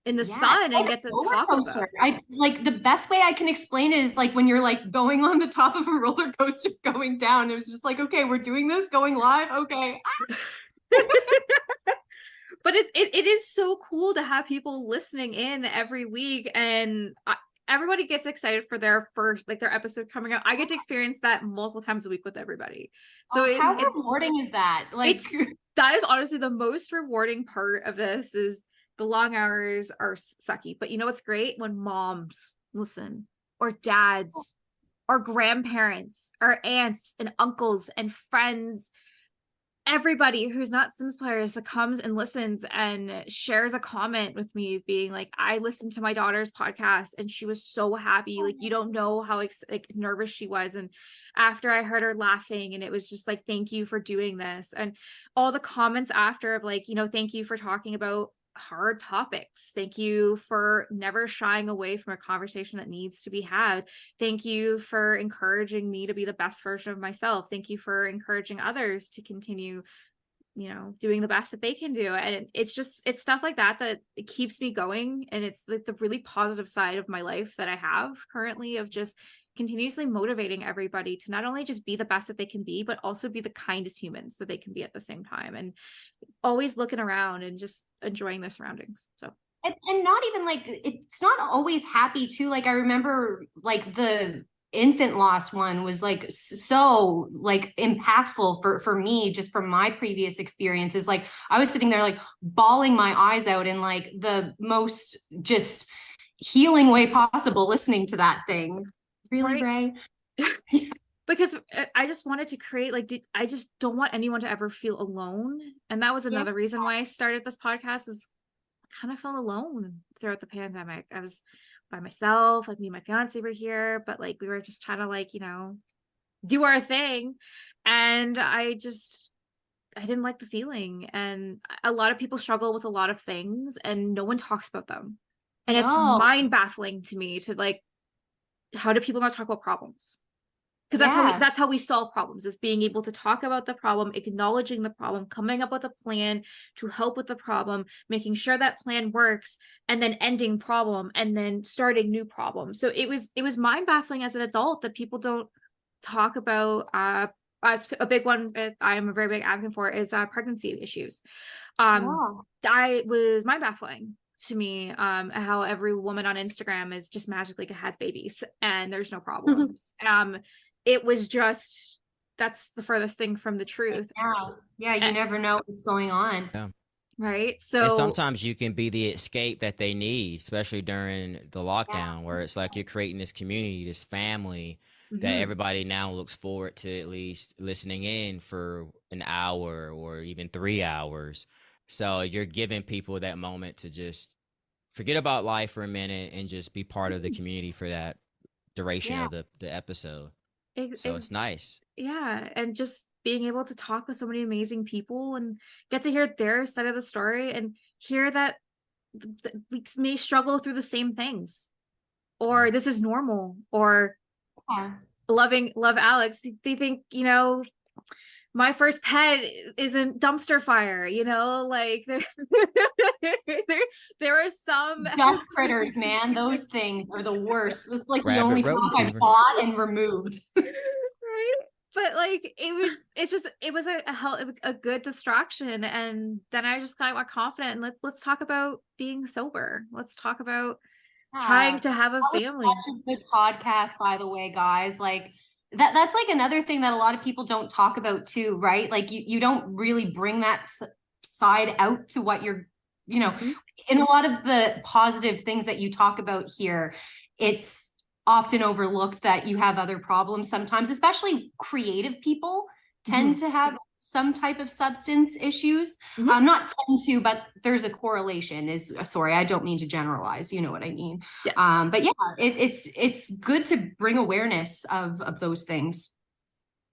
in the sun and get to talk about it. I like the best way I can explain it is like when you're like going on the top of a roller coaster going down. It was just like, okay, we're doing this, going live. Okay. But it is so cool to have people listening in every week, and everybody gets excited for their episode coming out. I get to experience that multiple times a week with everybody. So how rewarding is that? Like that is honestly the most rewarding part of this. Is the long hours are sucky, but you know what's great? When moms listen, or dads, or grandparents, or aunts and uncles and friends, everybody who's not Sims players that comes and listens and shares a comment with me being like, I listened to my daughter's podcast and she was so happy. Like, you don't know how nervous she was. And after I heard her laughing, and it was just like, thank you for doing this. And all the comments after of like, thank you for talking about hard topics. Thank you for never shying away from a conversation that needs to be had. Thank you for encouraging me to be the best version of myself. Thank you for encouraging others to continue, doing the best that they can do. And it's stuff like that it keeps me going. And it's like the really positive side of my life that I have currently, of just continuously motivating everybody to not only just be the best that they can be, but also be the kindest humans that they can be at the same time, and always looking around and just enjoying their surroundings. So and not even like, it's not always happy too. Like I remember like the infant loss one was like so like impactful for me, just from my previous experiences. Like I was sitting there like bawling my eyes out in like the most just healing way possible, listening to that thing. Really, right. Ray? Because I just wanted to create, I just don't want anyone to ever feel alone. And that was another reason why I started this podcast, is I kind of felt alone throughout the pandemic. I was by myself, like me and my fiance were here, but like we were just trying to do our thing. And I didn't like the feeling. And a lot of people struggle with a lot of things and no one talks about them. And it's mind baffling to me to like, how do people not talk about problems? Because that's how we solve problems, is being able to talk about the problem, acknowledging the problem, coming up with a plan to help with the problem, making sure that plan works, and then ending problem and then starting new problem. So it was mind baffling as an adult that people don't talk about. A big one I am a very big advocate for is pregnancy issues. I was mind baffling to me how every woman on Instagram is just magically has babies and there's no problems. It was just, that's the furthest thing from the truth. You never know what's going on. Right. So and sometimes you can be the escape that they need, especially during the lockdown, where it's like you're creating this community, this family that everybody now looks forward to at least listening in for an hour or even 3 hours. So you're giving people that moment to just forget about life for a minute and just be part of the community for that duration of the episode. So it's nice. Yeah. And just being able to talk with so many amazing people and get to hear their side of the story and hear that we may struggle through the same things, or this is normal, or love Alex. They think, my first pet is a dumpster fire, like there are some dust critters, man. Those things are the worst. It's like Rabbit the only rodent dog I fever. bought and removed. Right? but like it was a good distraction, and then I just got more confident, and let's talk about being sober. Let's talk about trying to have a That was family. such a good podcast, by the way, guys. Like that's like another thing that a lot of people don't talk about too, right? Like you don't really bring that side out to what you're, you know, in a lot of the positive things that you talk about here, it's often overlooked that you have other problems sometimes, especially creative people tend to have some type of substance issues. Not tend to, but there's a correlation. Sorry, I don't mean to generalize. You know what I mean? Yes. But yeah, it's good to bring awareness of those things.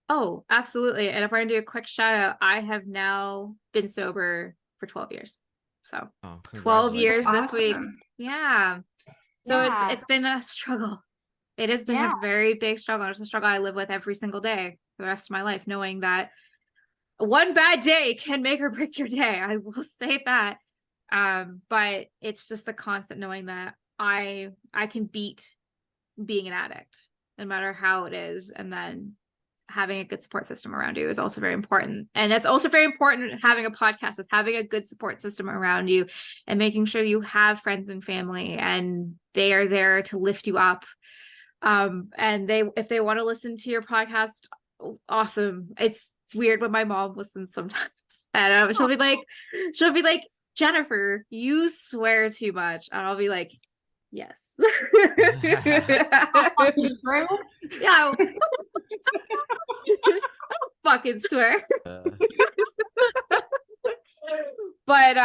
Oh, absolutely. And if I do a quick shout out, I have now been sober for 12 years. So 12 years this week. Yeah. So it's been a struggle. It has been a very big struggle. It's a struggle I live with every single day for the rest of my life, knowing that one bad day can make or break your day. I will say that. But it's just the constant knowing that I can beat being an addict, no matter how it is. And then having a good support system around you is also very important. And it's also very important having a podcast, is having a good support system around you and making sure you have friends and family and they are there to lift you up. And if they want to listen to your podcast, awesome. It's weird when my mom listens sometimes, and she'll be like, Jennifer, you swear too much, and I'll be like, yes. Yeah. Fucking swear. But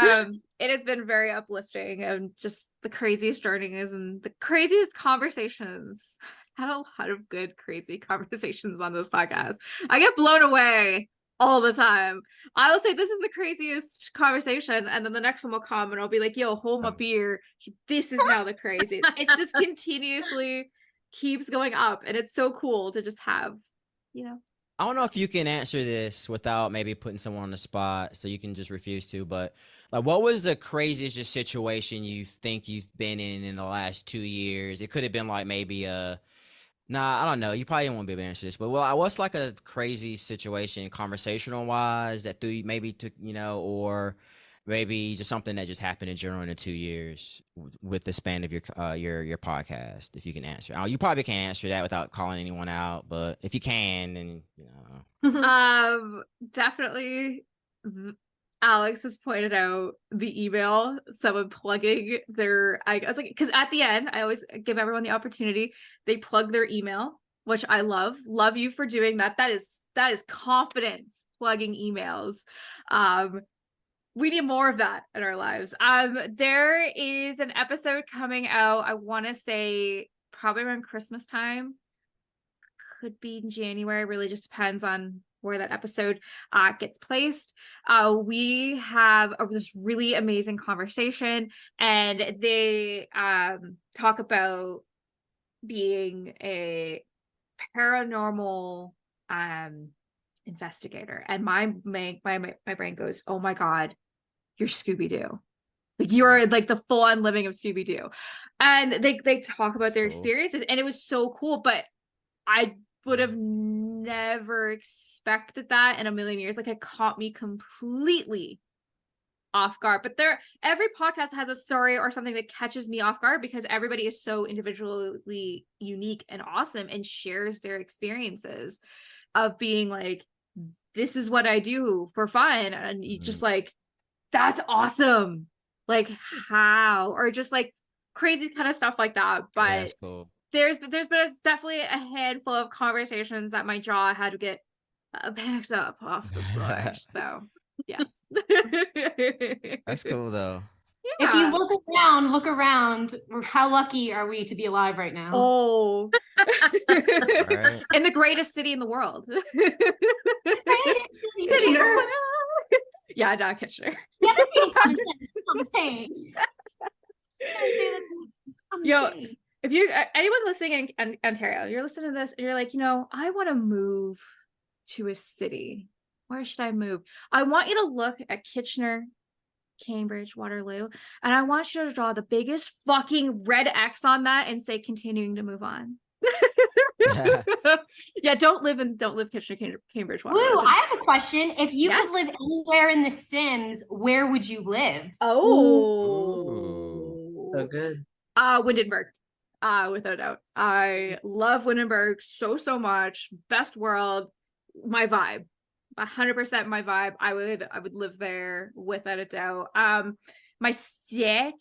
it has been very uplifting, and just the craziest journeys and the craziest conversations. Had a lot of good crazy conversations on this podcast. I get blown away all the time. I will say this is the craziest conversation, and then the next one will come and I'll be like, yo, hold my beer, this is now the crazy. It's just continuously keeps going up, and it's so cool to just have, you know. I don't know if you can answer this without maybe putting someone on the spot, so you can just refuse to, but like, what was the craziest situation you think you've been in the last 2 years? It could have been like maybe I don't know. You probably won't be able to answer this, but what's like a crazy situation conversational wise that maybe took, or maybe just something that just happened in general in the 2 years with the span of your podcast, if you can answer. You probably can't answer that without calling anyone out, but if you can, then definitely Alex has pointed out the email, someone plugging I was like, because at the end I always give everyone the opportunity, they plug their email, which I love you for doing that. That is confidence, plugging emails. We need more of that in our lives. There is an episode coming out, I want to say probably around Christmas time, could be in January, really just depends on where that episode gets placed. We have this really amazing conversation, and they talk about being a paranormal investigator, and my brain goes, oh my god, you're Scooby-Doo. Like, you're like the full-on living of Scooby-Doo. And they talk about their experiences, and it was so cool, but I would have never expected that in a million years. Like, it caught me completely off guard. But every podcast has a story or something that catches me off guard, because everybody is so individually unique and awesome and shares their experiences of being like, this is what I do for fun, and you just like, that's awesome, like how, or just like crazy kind of stuff like that. But that's cool. There's been definitely a handful of conversations that my jaw had to get backed up off the floor. So yes. That's cool though. Yeah. If you look around, how lucky are we to be alive right now? Oh, right. In the greatest city in the world. Yeah, Doc Kitchener. Yo, if you anyone listening in Ontario, you're listening to this and you're like, I want to move to a city. Where should I move? I want you to look at Kitchener, Cambridge, Waterloo, and I want you to draw the biggest fucking red X on that and say continuing to move on. Yeah, don't live Kitchener, Cambridge, Blue, Waterloo. I have a question. If you Yes. could live anywhere in The Sims, where would you live? Oh, So good. Windenburg. Without a doubt. I love Windenburg so much. Best world. My vibe. 100% my vibe. I would live there without a doubt. My second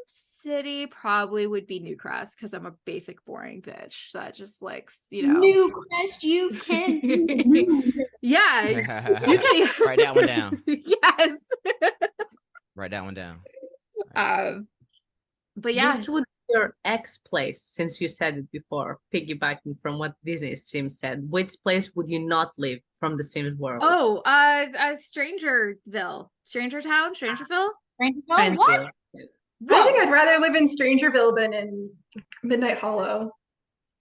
city probably would be Newcrest because I'm a basic boring bitch that just likes, New Crest, you can. Yeah, you can Write that one down. Yes. Write that one down. Nice. But yeah, Which would be your ex place, since you said it before, piggybacking from what Disney Sims said? Which place would you not live from the Sims world? oh, Strangerville, Strangerville. Oh, what? I think I'd rather live in Strangerville than in Midnight Hollow.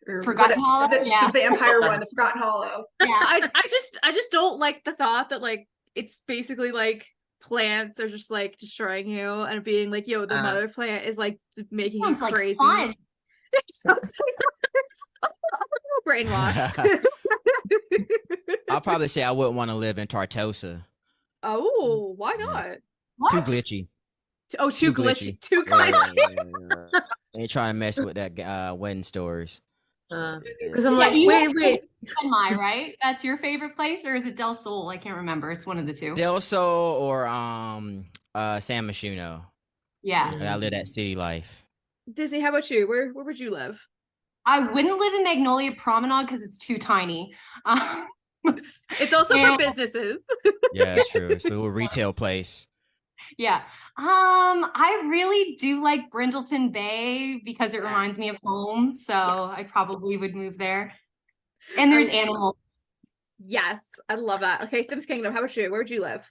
Or Forgotten Hollow? The Yeah. vampire one, the Forgotten Hollow. Yeah. I just don't like the thought that like it's basically like plants are just like destroying you and being like, yo, the mother plant is like making you Sounds like crazy. fun. It sounds like brainwashed. I'll probably say I wouldn't want to live in Tartosa. Oh, why Yeah. not? What? Too glitchy. Oh, too glitchy. Too Yeah, glitchy. Ain't trying to mess with that wedding stories. Because I'm Yeah, like, you wait. Semi, right? That's your favorite place, or is it Del Sol? I can't remember. It's one of the two. Del Sol or San Myshuno. Yeah. I live that city life. Disney, how about you? Where would you live? I wouldn't live in Magnolia Promenade because it's too tiny. It's also for And- businesses. Yeah, it's true. It's a little retail place. Yeah. I really do like Brindleton Bay because it Yeah. reminds me of home. So I probably would move there. And there's animals. Yes, I love that. Okay, Sims Kingdom, how about you? Where would you live?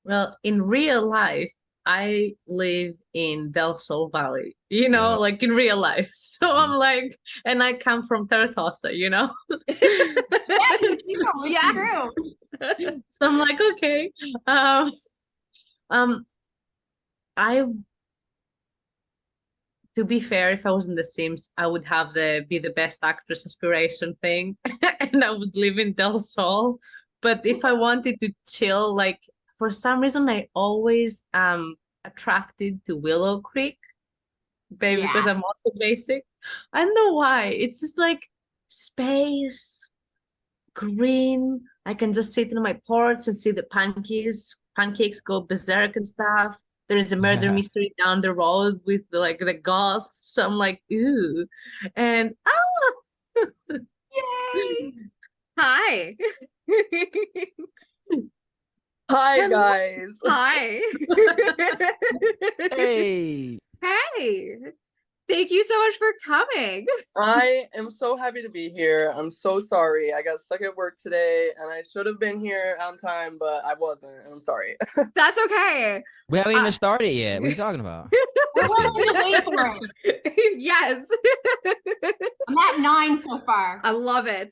Well, in real life, I live in Del Sol Valley, you know, Yeah. like in real life. So I'm like, and I come from Tartosa, you know? Yeah, it's Yeah. true. So I'm like, okay. I To be fair, if I was in The Sims, I would have be the best actress aspiration thing, and I would live in Del Sol. But if I wanted to chill, like for some reason, I always attracted to Willow Creek, maybe because I'm also basic. I don't know why. It's just like space, green. I can just sit in my porch and see the pancakes go berserk and stuff. There is a murder mystery down the road with the goths. So I'm like, ooh. And Yay! Hi. Hi guys. Hi. Hey. Hey. Thank you so much for coming. I am so happy to be here. I'm so sorry. I got stuck at work today and I should have been here on time, but I wasn't. I'm sorry. That's okay. We haven't even started yet. What are you talking about? We're Just kidding. willing to wait for it. Yes. I'm at 9 so far. I love it.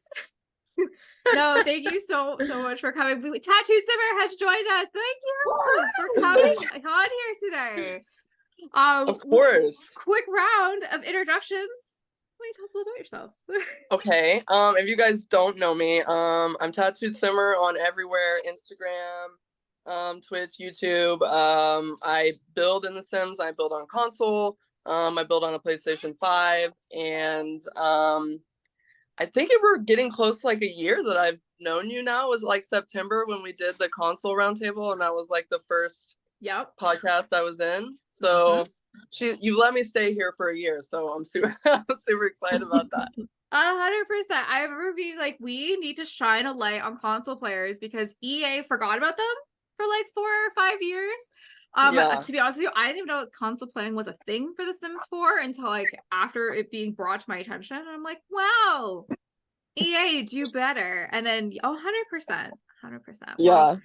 No, thank you so much for coming. Tattooed Simmer has joined us. Thank you for coming on here today. Of course. Quick round of introductions. Why don't you tell us a little about yourself? Okay. If you guys don't know me, I'm Tattooed Simmer on everywhere, Instagram, Twitch, YouTube. I build in The Sims. I build on console. I build on a PlayStation 5, and I think we're getting close to like a year that I've known you now. It was like September when we did the console roundtable, and that was like the first podcast I was in. So you let me stay here for a year, so I'm super excited about that. 100%. I remember being like, we need to shine a light on console players because EA forgot about them for like 4 or 5 years. To be honest with you, I didn't even know that console playing was a thing for The Sims 4 until like after it being brought to my attention. And I'm like, wow, EA, do better. And then 100%. Yeah. Well,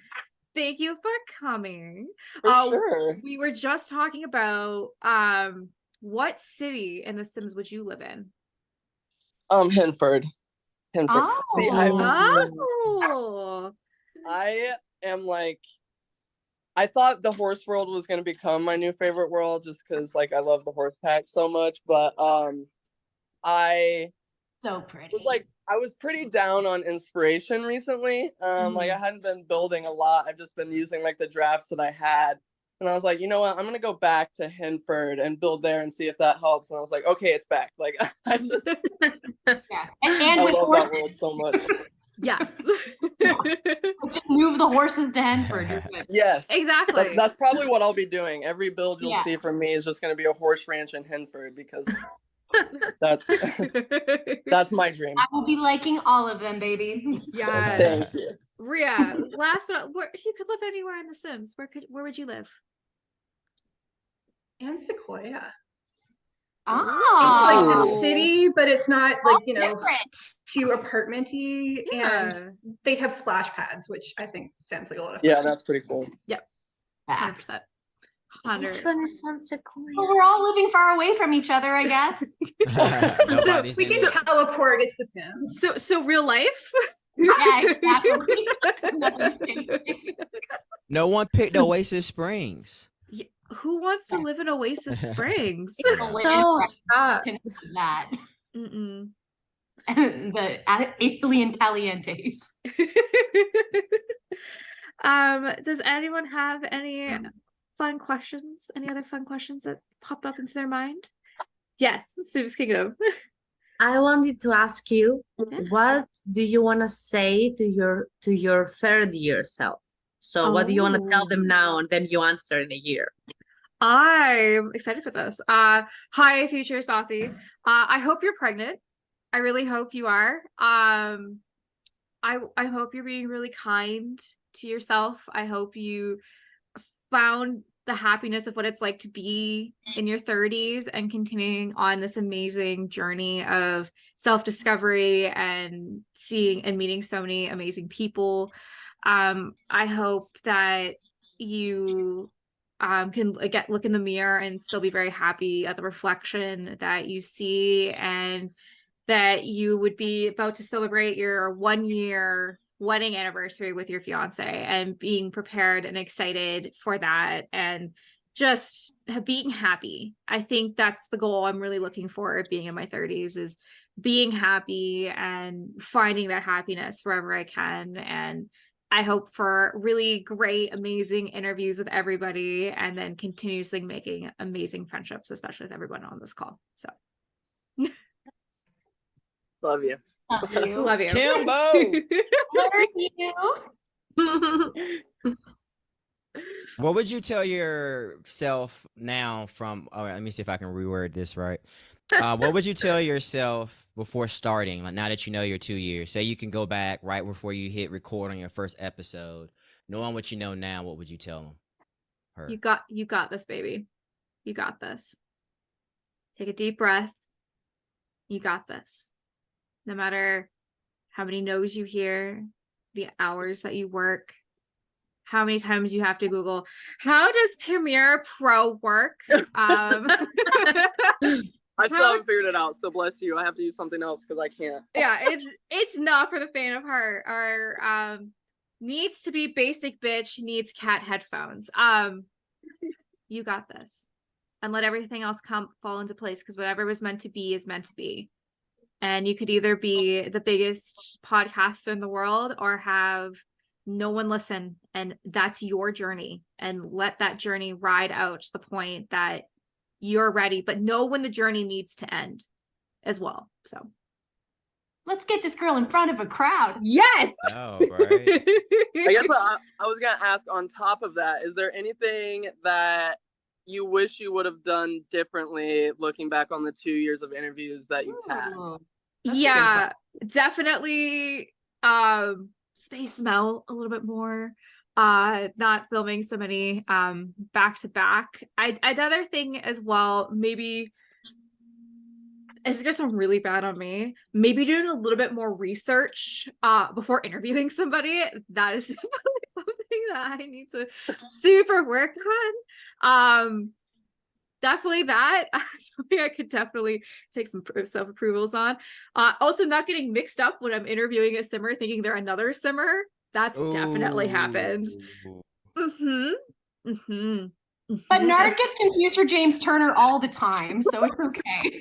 thank you for coming. For sure. We were just talking about what city in The Sims would you live in? Hinford. Oh. See, Oh. I am like, I thought the horse world was going to become my new favorite world just because like I love the horse pack so much, but I So pretty. was like, I was pretty down on inspiration recently. Like I hadn't been building a lot. I've just been using like the drafts that I had. And I was like, you know what? I'm gonna go back to Hinford and build there and see if that helps. And I was like, okay, it's back. Like I just Yeah. And I with love horses. that world so much. Yes. Just move the horses to Henford. You're good. Yes. Exactly. That's probably what I'll be doing. Every build you'll Yeah. see from me is just gonna be a horse ranch in Hinford because that's that's my dream. I will be liking all of them, baby. Yeah. Thank you. Rhea, last but if you could live anywhere in The Sims, where would you live? And Sequoia. Oh, It's like Oh. a city, but it's not like, you know, different. too apartmenty. Yeah. And they have splash pads, which I think sounds like a lot of fun. Yeah, that's pretty cool. 100%. 100. Which one is on Sequoia? Well, we're all living far away from each other, I guess. Nobody's We in can it. teleport. It's The Sims. So real life? Yeah, exactly. Nothing's changing. No one picked Oasis Springs. Who wants to live in Oasis Springs? Away So from hot. that. Mm-mm. The alien calientes. Does anyone have any fun questions? Any other fun questions that popped up into their mind? Yes, Sims Kingdom. I wanted to ask you, Yeah. what do you want to say to your third year self? So what do you want to tell them now, and then you answer in a year? I'm excited for this. Hi, future Stassi. I hope you're pregnant. I really hope you are. I hope you're being really kind to yourself. I hope you found the happiness of what it's like to be in your 30s and continuing on this amazing journey of self-discovery and seeing and meeting so many amazing people. I hope that you can look in the mirror and still be very happy at the reflection that you see, and that you would be about to celebrate your 1-year wedding anniversary with your fiance, and being prepared and excited for that, and just being happy. I think that's the goal I'm really looking for being in my 30s, is being happy and finding that happiness wherever I can. And I hope for really great, amazing interviews with everybody, and then continuously making amazing friendships, especially with everyone on this call. So Love you. love you. Kimbo! Love you. What would you tell yourself now from, all right, let me see if I can reword this right. What would you tell yourself before starting? Like now that you know your 2 years, say you can go back right before you hit record on your first episode, knowing what you know now, what would you tell them? Her. You got this, baby. You got this. Take a deep breath. You got this. No matter how many no's you hear, the hours that you work, how many times you have to Google, how does Premiere Pro work? I still haven't figured it out, so bless you. I have to use something else because I can't. Yeah, it's not for the faint of heart. Our needs to be basic bitch needs cat headphones. You got this. And let everything else fall into place, because whatever was meant to be is meant to be. And you could either be the biggest podcaster in the world or have no one listen, and that's your journey, and let that journey ride out to the point that you're ready, but know when the journey needs to end as well. So Let's get this girl in front of a crowd. yes. Oh, right. I guess I was gonna ask, on top of that, is there anything that you wish you would have done differently looking back on the 2 years of interviews that you've had? Ooh, that's a good Yeah, definitely space them out a little bit more. Not filming so many back to back. Another thing as well, maybe it's gonna sound really bad on me, maybe doing a little bit more research before interviewing somebody. That is something that I need to super work on. Definitely that. Something I could definitely take some self-approvals on. Also not getting mixed up when I'm interviewing a simmer thinking they're another simmer. That's definitely happened. Ooh. Mm-hmm. Mm-hmm. But Nard gets confused for James Turner all the time, so it's okay.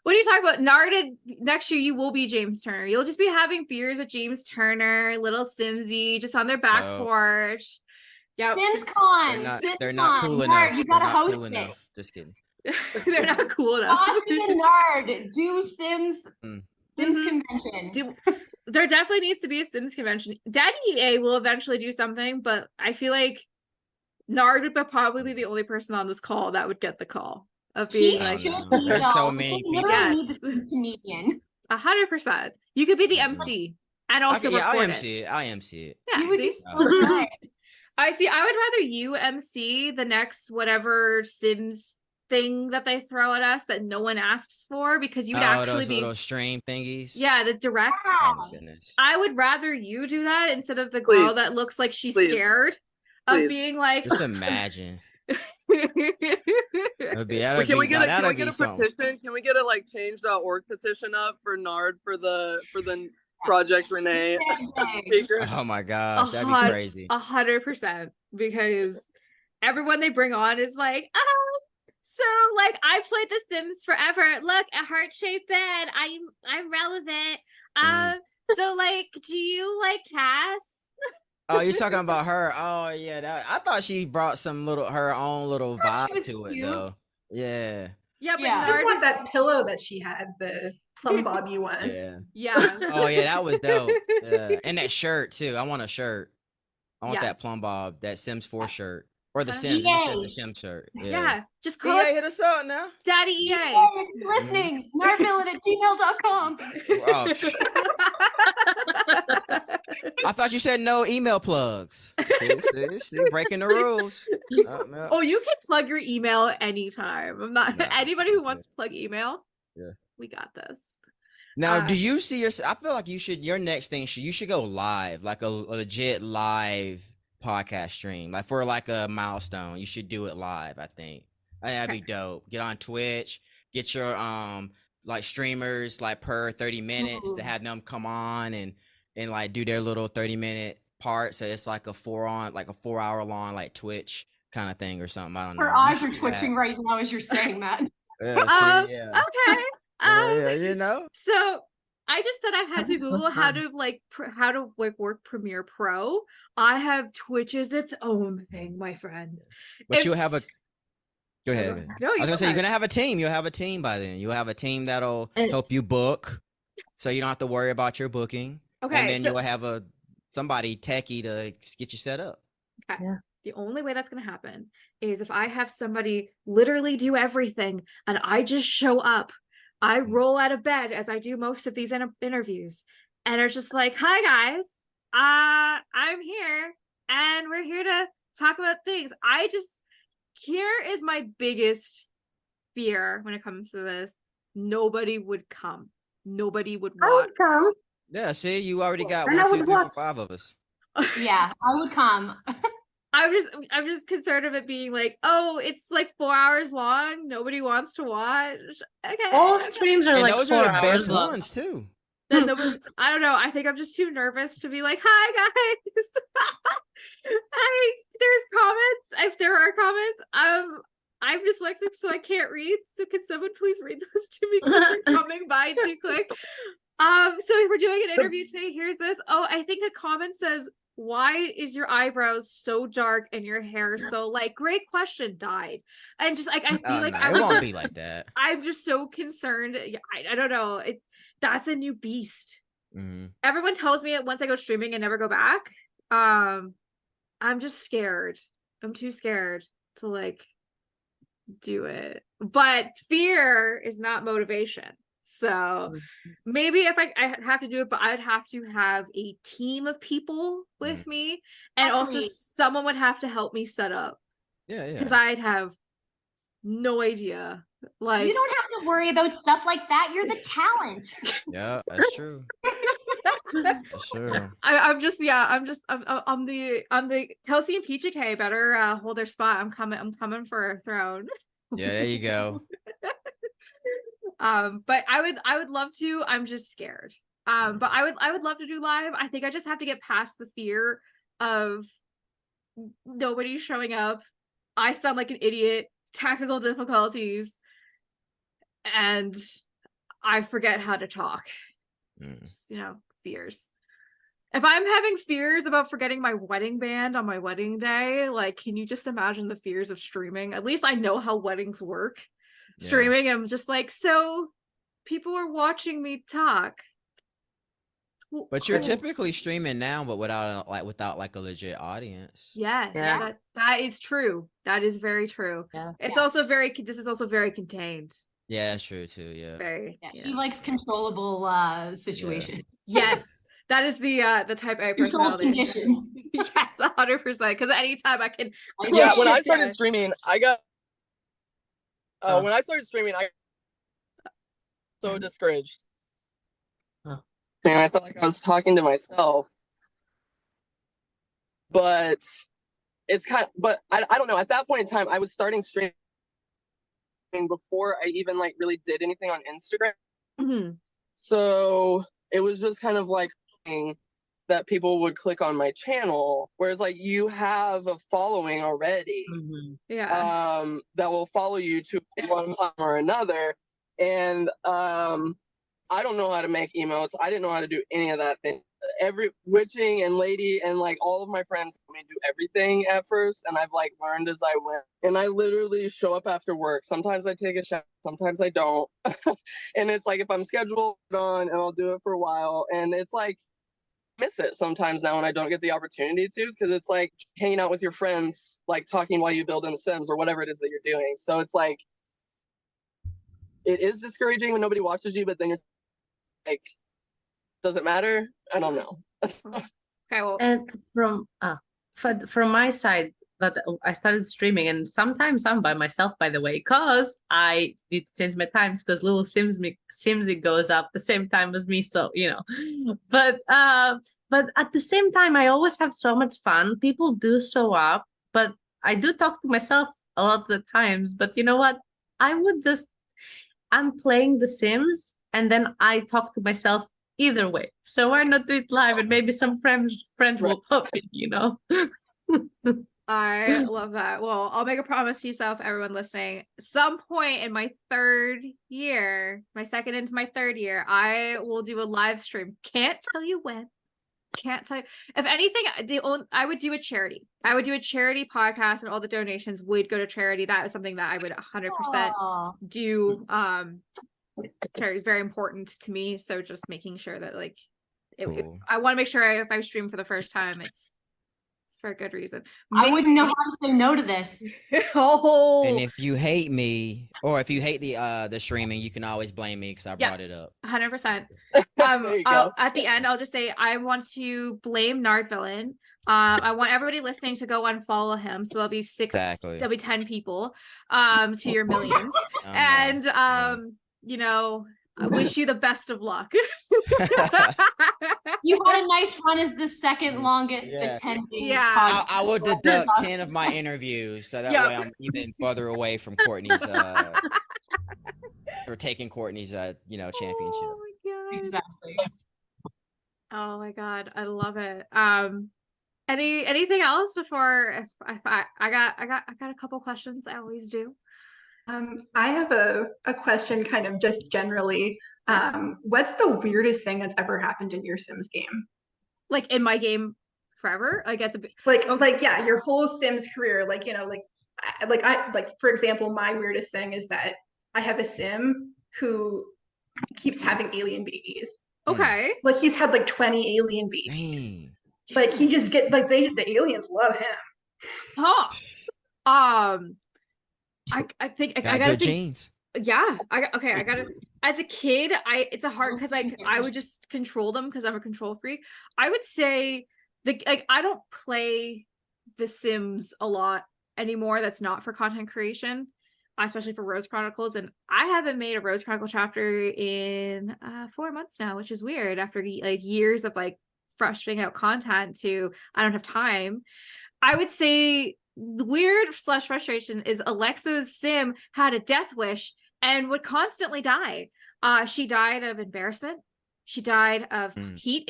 What are you talking about? Nard, next year you will be James Turner. You'll just be having beers with James Turner, little Simsy, just on their back Oh. porch. Yeah, SimsCon. They're not cool SimsCon. enough. Nard, you They're gotta not host cool it. enough. Just kidding. they're not cool enough. Austin and Nard do Sims Mm. Sims Mhm. convention. There definitely needs to be a Sims convention. Daddy EA will eventually do something, but I feel like Nard would probably be the only person on this call that would get the call of being He like, should no. be, There's though. so We many literally people. need the Sims comedian. 100%. You could be the Mhm. MC and also Yeah, record I it. MC it. I MC it. Yeah, You would see? be so good. I see. I would rather you MC the next whatever Sims thing that they throw at us that no one asks for, because you would actually those be little stream thingies. the direct. Oh my goodness. I would rather you do that instead of the girl Please. that looks like she's Please. scared of Please. being like. Just imagine. That'd be, Wait, can we get a that'd be something. petition? Can we get a like change.org petition up for Nard for the Project Renee speaker? Oh my gosh, that'd be crazy. 100%, because everyone they bring on is like, oh, so like I played The Sims forever. Look, a heart-shaped bed. I'm relevant. So like, do you like Cass? Oh, you're talking about her. Oh yeah, I thought she brought her own little vibe was to it cute. though. Yeah. Yeah, but Yeah. I just Nard, want that pillow that she had, the plum bobby one. Yeah. yeah. Oh yeah, that was dope. Yeah. And that shirt too. I want a shirt. I want Yes. that plum bob, that Sims 4 shirt. Or the Uh, Sims. It's just EA. a Sims shirt. Yeah, just call EA, it hit us up now. Daddy EA. Yeah, if you're listening, nardvillain@gmail.com. Oh, I thought you said no email plugs. See, breaking the rules. Yeah. Oh, you can plug your email anytime. I'm not Nah, anybody who I'm wants to plug email. Yeah. We got this. Now, do you see I feel like your next thing you should go live, like a legit live podcast stream, like for like a milestone. You should do it live, I think. That'd be dope. Get on Twitch, get your like streamers like per 30 minutes to have them come on and like do their little 30-minute part. So it's like a 4-hour long like Twitch kind of thing or something. I don't know. Her eyes are twitching right now as you're saying that. Yeah, see, yeah. Okay. Yeah, you know. So I just said I had to Google how to work Premiere Pro. I have Twitch as its own thing, my friends. But you'll have a. Go ahead. No, I was you gonna say go you're gonna have a team. You'll have a team by then. You'll have a team that'll help you book, so you don't have to worry about your booking. Okay, And then so you'll have somebody techie to get you set up. okay. Yeah. The only way that's going to happen is if I have somebody literally do everything and I just show up. I roll out of bed as I do most of these interviews and are just like, hi guys, I'm here and we're here to talk about things. Here is my biggest fear when it comes to this. Nobody would come. Nobody would I watch. would come. Yeah, see, you already got And I 1, 2, would 3, 4, watch. 5 of us. Yeah, I would come. I'm just concerned of it being like, oh, it's like 4 hours long. Nobody wants to watch. Okay. All streams are And like those 4 are the hours best long. ones too. Then I don't know. I think I'm just too nervous to be like, hi guys. There's comments. If there are comments, I'm dyslexic, so I can't read. So can someone please read those to me because they're coming by too quick. So if we're doing an interview today, here's this. Oh, I think a comment says, why is your eyebrows so dark and your hair so light? Great question, died. And just like I feel like I it would won't just be like that. I'm just so concerned. I don't know. That's a new beast. Mm-hmm. Everyone tells me it once I go streaming and never go back. I'm just scared. I'm too scared to like do it. But fear is not motivation. So maybe if I have to do it, but I'd have to have a team of people with me, and also someone would have to help me set up. Yeah. Because I'd have no idea. Like, You don't have to worry about stuff like that. You're the talent. Yeah, that's true. That's true. I'm the Kelsey and PGK better hold their spot. I'm coming for a throne. Yeah, there you go. But I would love to. I'm just scared. But I would love to do live. I think I just have to get past the fear of nobody showing up I sound like an idiot, technical difficulties, and I forget how to talk. Just, fears. If I'm having fears about forgetting my wedding band on my wedding day, like, can you just imagine the fears of streaming? At least I know how weddings work. Yeah. Streaming, I'm just like, so people are watching me talk. But you're typically streaming now, but without like a legit audience. Yes, Yeah. that is true. That is very true. Yeah. It's also this is also very contained. Yeah, that's true too. Yeah. Very. Yeah, he likes controllable situations. Yes. That is the type A Controlled personality. conditions. Yes, 100%. Because anytime I can. Yeah, push when I it started down. streaming, I got Oh. when I started streaming, I so discouraged. Oh. Man, I felt like I was talking to myself. But it's but I don't know. At that point in time, I was starting streaming before I even like really did anything on Instagram. Mm-hmm. So it was just kind of like that people would click on my channel, whereas like you have a following already. Mhm. Yeah. That will follow you to one time or another. And I don't know how to make emotes. I didn't know how to do any of that thing. Every witching and lady and like all of my friends told me to do everything at first, and I've like learned as I went. And I literally show up after work. Sometimes I take a shower, sometimes I don't. And it's like if I'm scheduled on, and I'll do it for a while, and it's like miss it sometimes now when I don't get the opportunity to, because it's like hanging out with your friends, like talking while you build in The Sims or whatever it is that you're doing. So it's like it is discouraging when nobody watches you, but then you're like, does it matter? I don't know. Okay. Well. And from my side, that I started streaming, and sometimes I'm by myself, by the way, because I need to change my times because little Simsy goes up the same time as me, so But at the same time, I always have so much fun. People do show up, but I do talk to myself a lot of the times. But you know what? I'm playing The Sims, and then I talk to myself either way. So why not do it live, and maybe some friends will pop in. I love that. Well, I'll make a promise to yourself, everyone listening. Some point in my second into my third year, I will do a live stream. Can't tell you when. Can't tell you. If anything, I would do a charity. I would do a charity podcast, and all the donations would go to charity. That is something that I would 100% do. Charity is very important to me. So just making sure that Cool. I want to make sure if I stream for the first time, it's for a good reason. I wouldn't know how to say no to this. And if you hate me, or if you hate the streaming, you can always blame me because I brought it up. 100%. There you go. At the end, I'll just say I want to blame Nardvillian. I want everybody listening to go unfollow him. So there'll be there'll be 10 people to your millions. And I wish you the best of luck. You had a nice run as the second longest attending. Yeah. I will deduct 10 of my interviews, so that way I'm even further away from Courtney's for taking Courtney's championship. Oh my god. Exactly. Oh my god, I love it. Anything else before I got a couple questions. I always do. I have a question kind of just generally. What's the weirdest thing that's ever happened in your Sims game? Like in my game forever? Like at the yeah, your whole Sims career, for example, my weirdest thing is that I have a Sim who keeps having alien babies. Okay. Like he's had like 20 alien babies. Like he just the aliens love him. Huh. I think I gotta good genes. Yeah. I gotta. As a kid, it's a hard because I would just control them because I'm a control freak. I would say I don't play The Sims a lot anymore. That's not for content creation, especially for Rose Chronicles. And I haven't made a Rose Chronicle chapter in 4 months now, which is weird after years of frustrating out content to I don't have time. I would say the weird / frustration is Alexa's Sim had a death wish and would constantly die. She died of embarrassment. She died of heat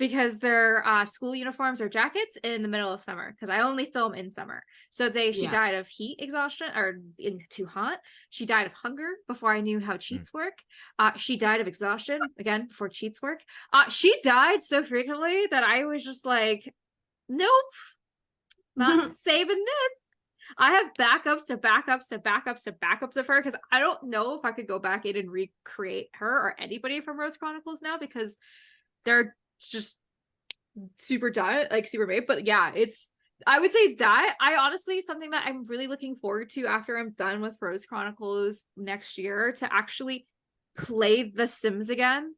because their school uniforms or jackets in the middle of summer, because I only film in summer. So she died of heat exhaustion, or in too hot. She died of hunger before I knew how cheats work. She died of exhaustion again before cheats work. She died so frequently that I was just like, nope, not saving this. I have backups to backups to backups to backups of her, because I don't know if I could go back in and recreate her or anybody from Rose Chronicles now, because they're just super done, like super made. But yeah, I would say that I honestly, something that I'm really looking forward to after I'm done with Rose Chronicles next year, to actually play The Sims again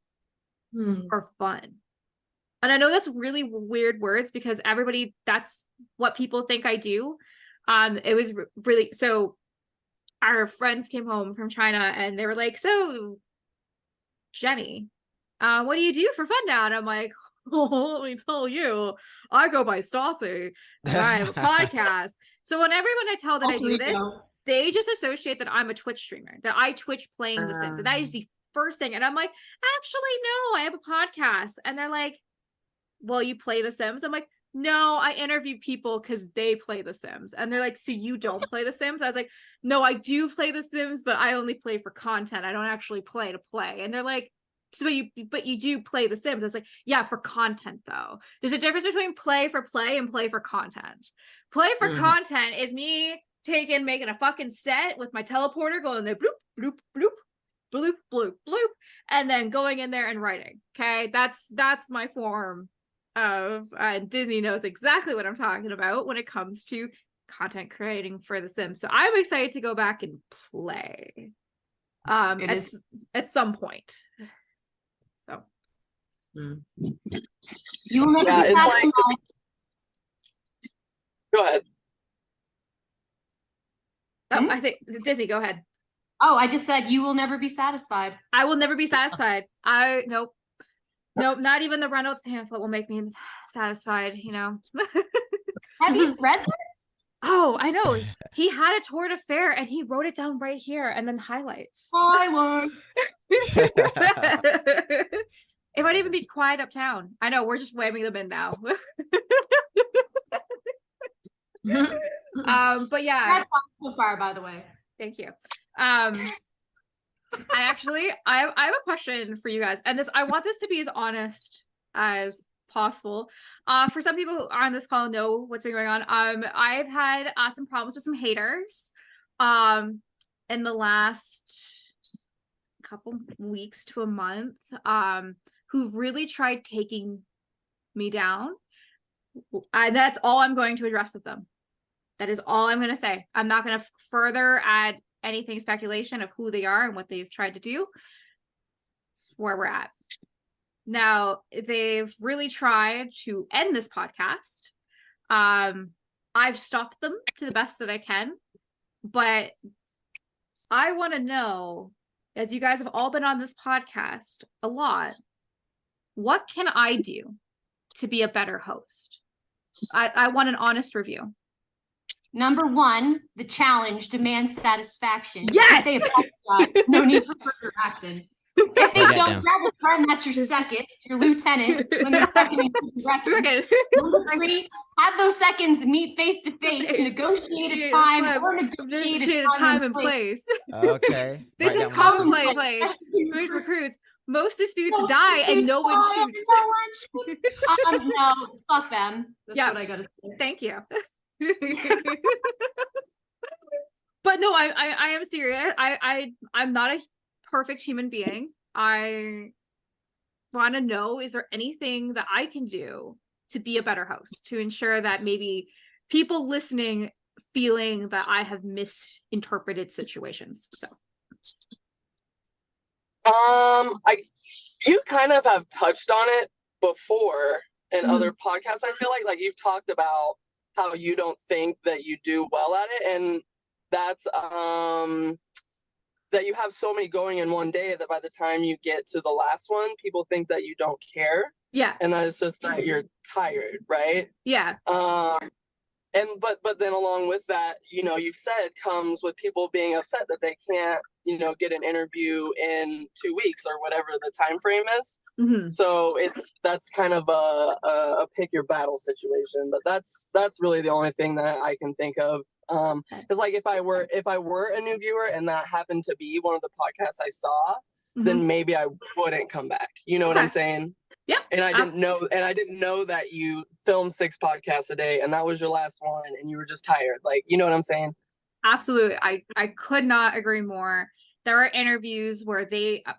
for fun. And I know that's really weird words, because everybody, that's what people think I do. It was really, so our friends came home from China and they were like, so Jenny, what do you do for fun now? And I'm like, oh, let me tell you, I go by Stassi and I have a podcast. So when I tell that I do this, they just associate that I'm a Twitch streamer, that I Twitch playing The Sims. And that is the first thing. And I'm like, actually, no, I have a podcast. And they're like, well, you play The Sims? I'm like, no, I interview people because they play The Sims. And they're like, so you don't play The Sims? I was like, no, I do play The Sims, but I only play for content. I don't actually play to play. And they're like, so but you do play The Sims. I was like, yeah, for content though. There's a difference between play for play and play for content. Play for content is me making a fucking set with my teleporter, going there, bloop, bloop, bloop, bloop, bloop, bloop, and then going in there and writing. Okay, that's my form of, Disney knows exactly what I'm talking about when it comes to content creating for The Sims. So I'm excited to go back and play at some point. So you will never be satisfied. Go ahead. Oh, I think Disney, go ahead. Oh, I just said you will never be satisfied. I will never be satisfied. Nope, not even the Reynolds pamphlet will make me satisfied, you know. Have you read this? Oh, I know. He had a tour de fair and he wrote it down right here and then highlights. I won. It might even be Quiet Uptown. I know, we're just whamming them in now. But yeah. That's so far, by the way. Thank you. I have a question for you guys, and I want this to be as honest as possible. For some people who are on this call know what's been going on. I've had some problems with some haters in the last couple weeks to a month, who've really tried taking me down. And that's all I'm going to address with them. That is all I'm going to say. I'm not going to further add anything speculation of who they are and what they've tried to do. It's where we're at. Now, they've really tried to end this podcast. I've stopped them to the best that I can, but I want to know, as you guys have all been on this podcast a lot, what can I do to be a better host? I want an honest review. Number one, the challenge demands satisfaction. Yes! If they apologize, no need for further action. If they don't grab a friend, that's your second, your lieutenant. When they're second, Number three, have those seconds meet face to face, negotiated time or negotiated time and place. Okay. This is commonplace. Recruits. Most disputes die and no one shoots. No, fuck them. That's what I gotta say. Thank you. But no, I am serious. I'm not a perfect human being. I want to know, is there anything that I can do to be a better host, to ensure that maybe people listening feeling that I have misinterpreted situations? So you kind of have touched on it before in other podcasts. I feel like you've talked about how you don't think that you do well at it, and that's that you have so many going in one day that by the time you get to the last one, people think that you don't care. Yeah. And that it's just that you're tired, right? Yeah. but then along with that, you've said comes with people being upset that they can't, get an interview in 2 weeks or whatever the time frame is. Mhm. So that's kind of a pick your battle situation, but that's really the only thing that I can think of. Because like if I were a new viewer and that happened to be one of the podcasts I saw, then maybe I wouldn't come back. You know what I'm Okay. saying? Yeah. And I didn't know that you film 6 podcasts a day and that was your last one and you were just tired. Like, you know what I'm saying? Absolutely. I could not agree more. There are interviews where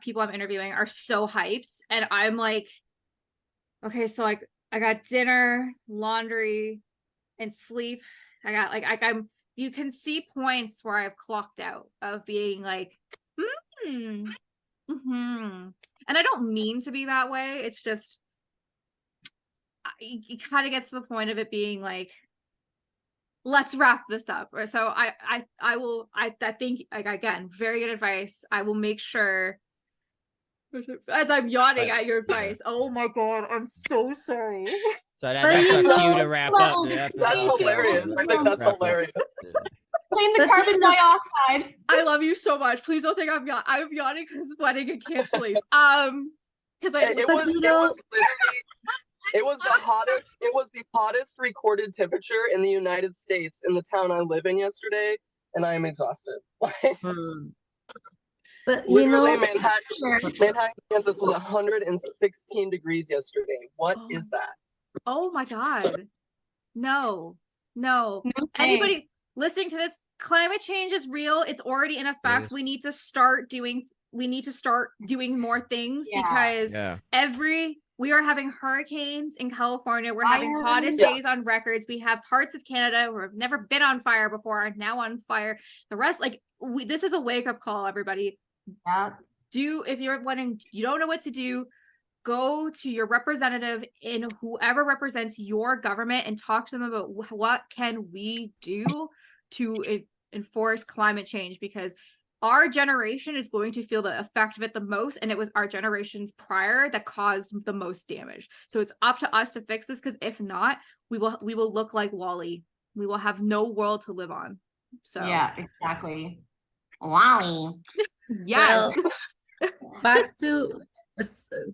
people I'm interviewing are so hyped and I'm like, okay, so like I got dinner, laundry, and sleep. I got I'm you can see points where I've clocked out of being like, and I don't mean to be that way. It's just it kind of gets to the point of it being like, let's wrap this up. Or so I think, like, again, very good advice. I will make sure, as I'm yawning at your advice. Oh my god, I'm so sorry. So But that's you our know, cue to wrap up well, the episode. That's Okay, hilarious. let's I think that's wrap up. hilarious. Blame the But carbon you know- dioxide. I love you so much. Please don't think I'm yawning because sweating and can't sleep. Because It was the hottest recorded temperature in the United States in the town I live in yesterday, and I am exhausted. Hmm. But you Literally, know, Manhattan, Kansas was 116 degrees yesterday. What is that? Oh my god. No. No Anybody thanks. listening to this, climate change is real. It's already in effect. Yes. We need to start doing more things Yeah. because Yeah. we are having hurricanes in California. We're having Fires. hottest Yeah. days on records. We have parts of Canada who have never been on fire before are now on fire. The rest, this is a wake-up call, everybody. Yeah. If you're wanting, you don't know what to do, go to your representative in whoever represents your government and talk to them about what can we do to enforce climate change, because our generation is going to feel the effect of it the most, and it was our generations prior that caused the most damage. So it's up to us to fix this, because if not, we will look like Wall-E. We will have no world to live on. So Yeah, exactly. Wally. yes. well, back to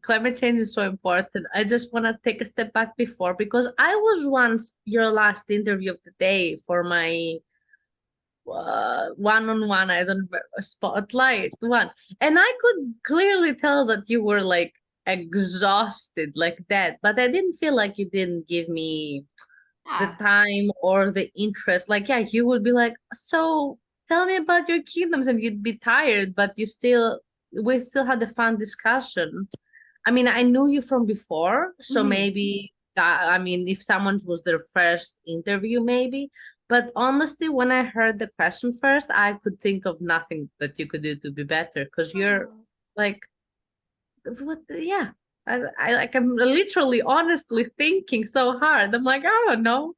climate change is so important. I just want to take a step back before, because I was once your last interview of the day for my one-on-one, I don't remember, spotlight one, and I could clearly tell that you were like exhausted like that, but I didn't feel like you didn't give me the Yeah. time or the interest. Like, yeah, you would be like, so tell me about your kingdoms, and you'd be tired, but we still had a fun discussion. I mean, I knew you from before, so Mhm. maybe that, I mean, if someone was their first interview, maybe. But honestly, when I heard the question first, I could think of nothing that you could do to be better, because you're like, what? Yeah. I'm literally, honestly thinking so hard. I'm like, I don't know.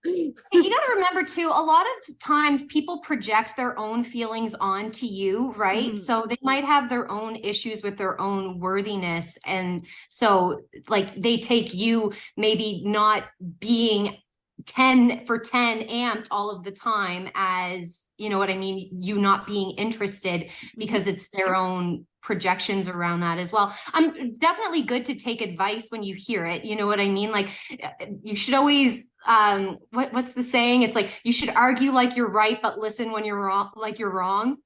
You got to remember too, a lot of times people project their own feelings onto you, right? Mhm. So they might have their own issues with their own worthiness. And so like they take you maybe not being 10 for 10 amped all of the time as, you know what I mean, you not being interested, because it's their own projections around that as well. I'm definitely good to take advice when you hear it, you know what I mean? Like you should always what's the saying? It's like you should argue like you're right, but listen when you're wrong, like you're wrong,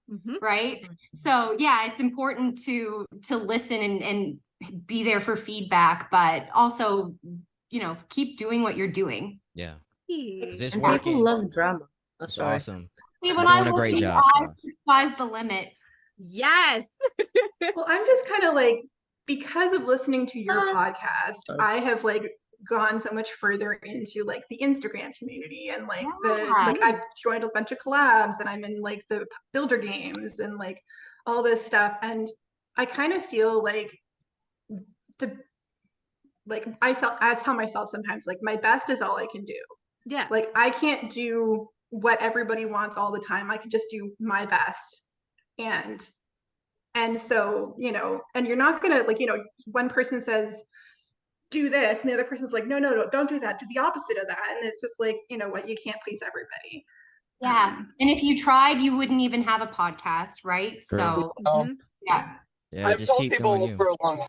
right? So yeah, it's important to listen and be there for feedback, but also, you know, keep doing what you're doing. Yeah. Hey. Is this And working? people love drama. Oh, It's sorry. awesome. Hey, You're when doing I a great look in job, the eyes, Stas. sky's the limit. Yes. Well, I'm just kind of like, because of listening to your podcast, I have like gone so much further into like the Instagram community, and like I've joined a bunch of collabs, and I'm in like the builder games and like all this stuff. And I kind of feel like I tell myself sometimes, like, my best is all I can do. Yeah. Like, I can't do what everybody wants all the time. I can just do my best. And so, you know, and you're not gonna, like, you know, one person says, do this, and the other person's like, no, no, no, don't do that, do the opposite of that. And it's just like, you know what, you can't please everybody. Yeah. And if you tried, you wouldn't even have a podcast, right? True. So Um, yeah. Yeah, I've just told keep doing people you. for a long time.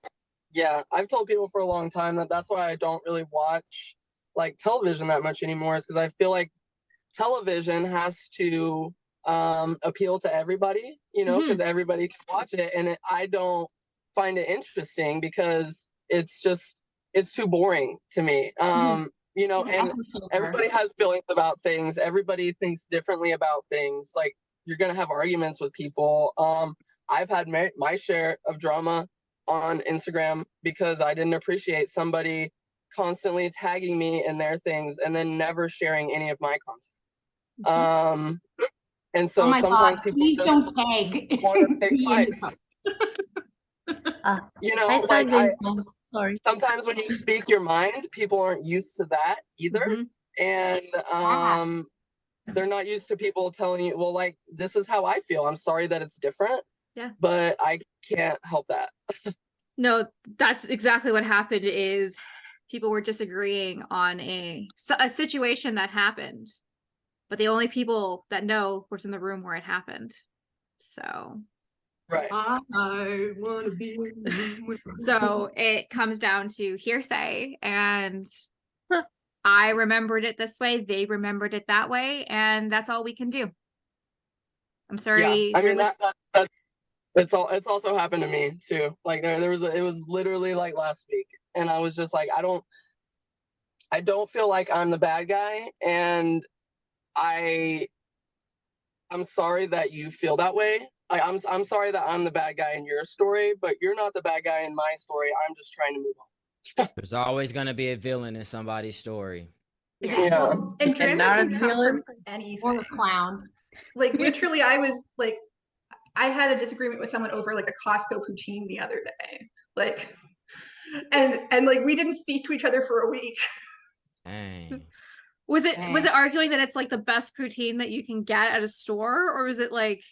Yeah, I've told people for a long time that that's why I don't really watch like television that much anymore, is because I feel like television has to appeal to everybody, you know, because everybody can watch it, and I don't find it interesting because it's too boring to me. You know, Yeah, and for sure. everybody has feelings about things. Everybody thinks differently about things. Like you're gonna have arguments with people. I've had my share of drama on Instagram because I didn't appreciate somebody constantly tagging me in their things and then never sharing any of my content. And Oh so my sometimes God, people please just don't tag want to pick me in fights. Ah, You know, I like tagged in. Sorry. sometimes when you speak your mind, people aren't used to that either. And they're not used to people telling you, well, like, this is how I feel. I'm sorry that it's different. Yeah. But I can't help that. No, that's exactly what happened. Is people were disagreeing on a situation that happened, but the only people that know was in the room where it happened. So Right. I want to be in the room with so it comes down to hearsay, and I remembered it this way, they remembered it that way, and that's all we can do. I'm sorry. Yeah, I mean that it's also happened to me too. Like there was it was literally like last week, and I was just like, I don't feel like I'm the bad guy, and I'm sorry that you feel that way. I'm sorry that I'm the bad guy in your story, but you're not the bad guy in my story. I'm just trying to move on. There's always gonna be a villain in somebody's story. Yeah. Well, and drama not can a come villain from anything. or a clown. Like literally, I was like, I had a disagreement with someone over like a Costco poutine the other day. Like, and like we didn't speak to each other for a week. Dang. Was it arguing that it's like the best poutine that you can get at a store, or was it like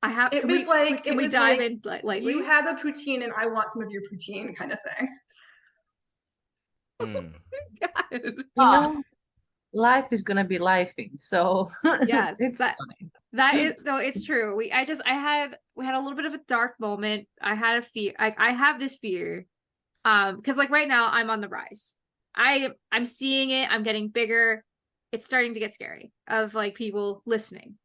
It was like, can we dive in lightly? You have a poutine and I want some of your poutine kind of thing. God. You know, life is gonna be lifing, so Yes, it's that fine. that is no, it's true. We had a little bit of a dark moment. I had a fear. I have this fear, because like right now I'm on the rise. I'm seeing it. I'm getting bigger. It's starting to get scary of like people listening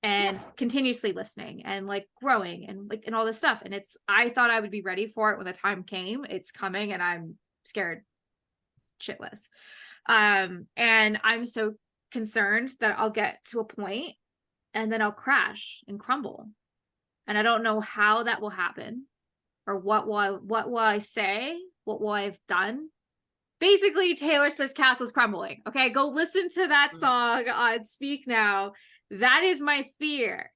and continuously listening and like growing and like and all this stuff. And I thought I would be ready for it when the time came. It's coming, and I'm scared shitless. And I'm so concerned that I'll get to a point and then I'll crash and crumble. And I don't know how that will happen, or what will I say, what will I have done. Basically, Taylor Swift's Castle's Crumbling. Okay, go listen to that song on Speak Now. That is my fear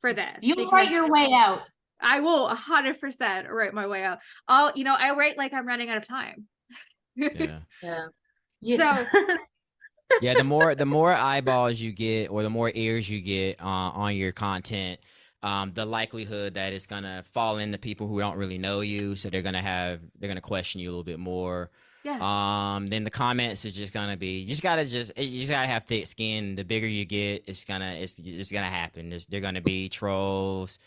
for this. You'll write your way out. I will 100% write my way out. Oh, I write like I'm running out of time. Yeah. Yeah. So Yeah, the more eyeballs you get, or the more ears you get on your content, the likelihood that it's gonna fall into people who don't really know you, so they're gonna question you a little bit more. yeah. Then the comments is just gonna be, you just gotta have thick skin. The bigger you get, it's just gonna happen. They're gonna be trolls.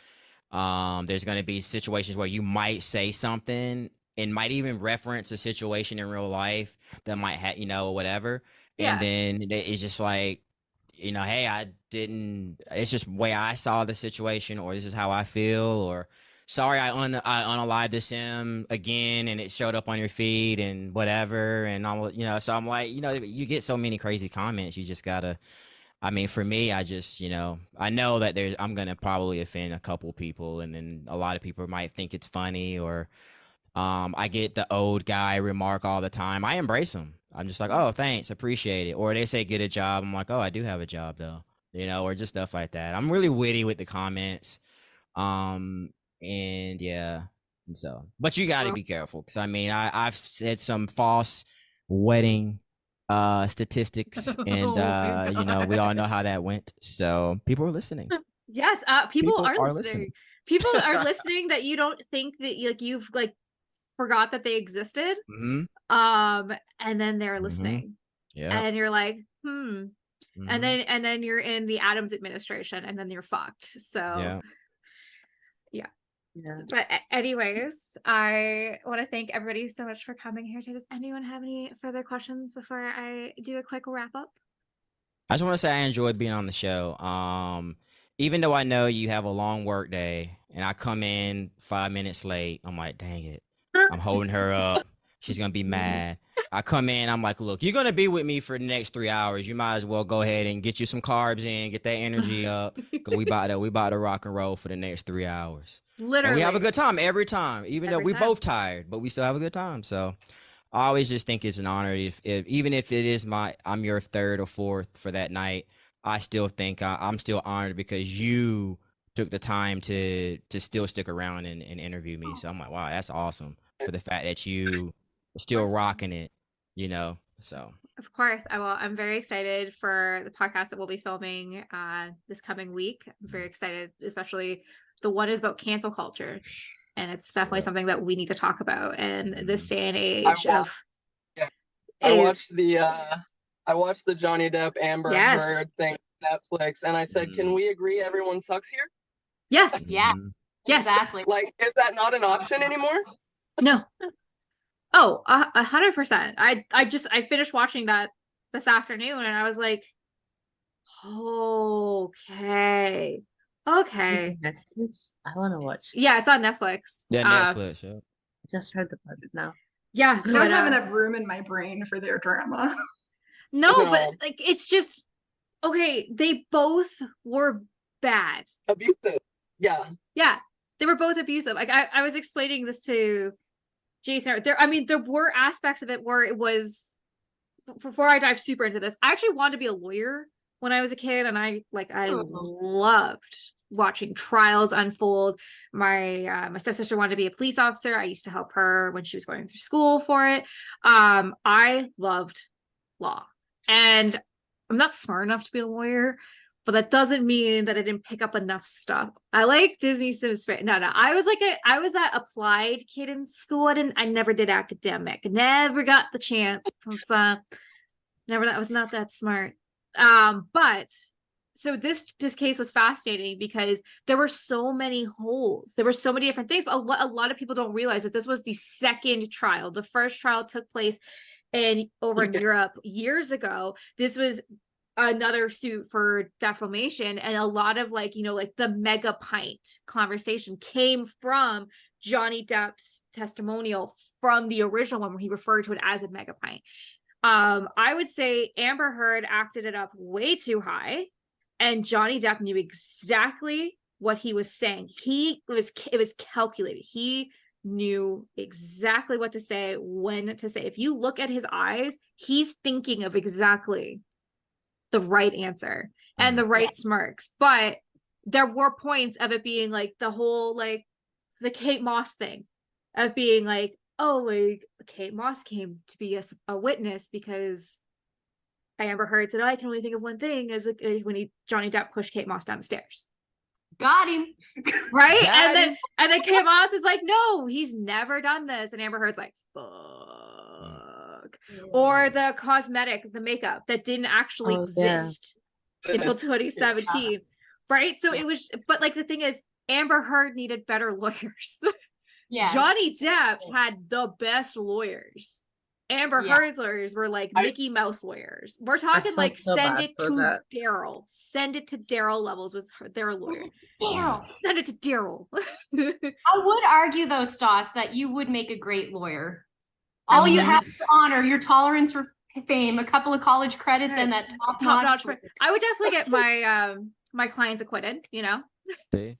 There's gonna be situations where you might say something and might even reference a situation in real life that might have, whatever. Yeah. And then it's just like, hey, it's just the way I saw the situation, or this is how I feel, or sorry, I unalived the sim again and it showed up on your feed and whatever. And so I'm like, you get so many crazy comments. You just gotta, for me, I just, I know that I'm going to probably offend a couple people, and then a lot of people might think it's funny, or I get the old guy remark all the time. I embrace them. I'm just like, oh, thanks, appreciate it. Or they say, get a job. I'm like, oh, I do have a job though, or just stuff like that. I'm really witty with the comments. And yeah, and so, but you got to be careful, because I've said some false wedding statistics, and we all know how that went. So people are listening. Yes, people are listening. People are listening that you don't think that you've like forgot that they existed. Mm-hmm. And then they're Mhm. listening. Yeah. And you're like, and Mhm. then you're in the Adams administration, and then you're fucked. So Yeah. Yeah. but anyways, I want to thank everybody so much for coming here today. Does anyone have any further questions before I do a quick wrap up? I just want to say I enjoyed being on the show. Even though I know you have a long work day and I come in 5 minutes late, I'm like, dang it. I'm holding her up. She's gonna be mad. I come in, I'm like, look, you're gonna be with me for the next 3 hours. You might as well go ahead and get you some carbs in, get that energy up. Cause we about to rock and roll for the next 3 hours. Literally. And we have a good time every time, even though Every we time. both tired, but we still have a good time. So I always just think it's an honor if even if it is I'm your third or fourth for that night, I still think I'm still honored because you took the time to still stick around and interview me. So I'm like, wow, that's awesome for the fact that you are still rocking it, so. Of course, I'm very excited for the podcast that we'll be filming this coming week. I'm very excited, especially the one is about cancel culture. And it's definitely something that we need to talk about in this day and age I watched the Johnny Depp Amber Heard thing on Netflix, and I said, can we agree everyone sucks here? Yes. Yeah. Yes. Exactly. Like, is that not an option anymore? No. Oh, 100%. I finished watching that this afternoon, and I was like, okay. Netflix? I want to watch. Yeah, it's on Netflix. Yeah, Netflix. Yeah. I just heard about it now. Yeah, I don't have enough room in my brain for their drama. No, but like it's just okay. They both were bad. Abusive. Yeah. Yeah, they were both abusive. Like I was explaining this to Jason. There were aspects of it where it was. Before I dive super into this, I actually wanted to be a lawyer when I was a kid, and I loved watching trials unfold. My stepsister wanted to be a police officer. I used to help her when she was going through school for it. I loved law, and I'm not smart enough to be a lawyer, but that doesn't mean that I didn't pick up enough stuff. I like Disney Sims. No, I was an applied kid in school. I never did academic. Never got the chance. I was not that smart. But so this case was fascinating because there were so many holes. There were so many different things. But a lot of people don't realize that this was the second trial. The first trial took place over in Europe years ago. This was another suit for defamation, and a lot of the mega pint conversation came from Johnny Depp's testimonial from the original one where he referred to it as a mega pint. I would say Amber Heard acted it up way too high, and Johnny Depp knew exactly what he was saying. It was calculated. He knew exactly what to say, when to say. If you look at his eyes, he's thinking of exactly the right answer and the right smirks. But there were points of it being like the whole the Kate Moss thing of being like, oh, Kate Moss came to be a witness because Amber Heard said, I can only think of one thing, as when Johnny Depp pushed Kate Moss down the stairs. Got him. Right? And then Kate Moss is like, no, he's never done this. And Amber Heard's like, fuck. Or the cosmetic, the makeup that didn't actually exist until 2017. Right? So it was, but the thing is, Amber Heard needed better lawyers. Yeah. Johnny Depp had the best lawyers. Amber Heard's lawyers were Mickey Mouse lawyers. We're talking send it to Daryl. Send it to Daryl levels with their lawyer. Daryl. Send it to Daryl. I would argue though, Stas, that you would make a great lawyer. All you have to honor your tolerance for fame, a couple of college credits, and that top notch. I would definitely get my my clients acquitted, See?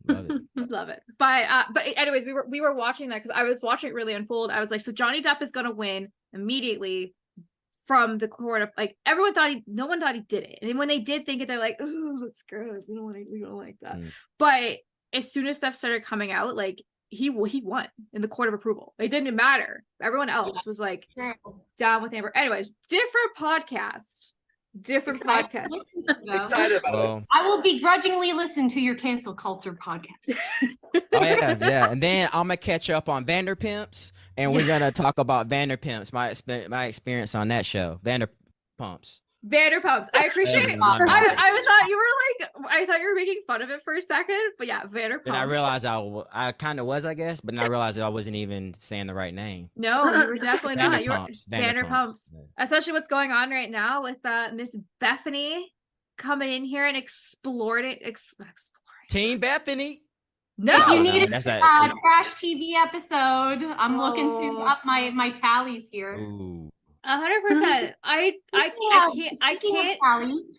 Love it. Love it. But anyways, we were watching that because I was watching it really unfold. I was like, so Johnny Depp is gonna win immediately from the court of everyone thought no one thought he did it. And when they did think it, they're like, oh, that's gross. We don't like that. But as soon as stuff started coming out, he won in the court of approval. It didn't matter. Everyone else was down with Amber. Anyways, different podcast. Different Excited podcast. to listen to them. Excited about it. Well, I will begrudgingly listen to your cancel culture podcast. oh yeah. And then I'm gonna catch up on Vanderpimps, and we're gonna talk about Vanderpimps, my experience on that show, Vanderpumps. Vanderpumps. I appreciate it. My bad. I thought you were I thought you were making fun of it for a second, but yeah, Vanderpumps. Then I realized I kind of was, I guess, but then I realized that I wasn't even saying the right name. No, you were definitely not. You were Vanderpumps. Vanderpumps. Especially what's going on right now with Miss Bethany coming in here and exploring. Team Bethany. No, If you no, need a that's that. trash TV episode, I'm looking to Oh. up my tallies here. Ooh. 100%. I can't. Tallies.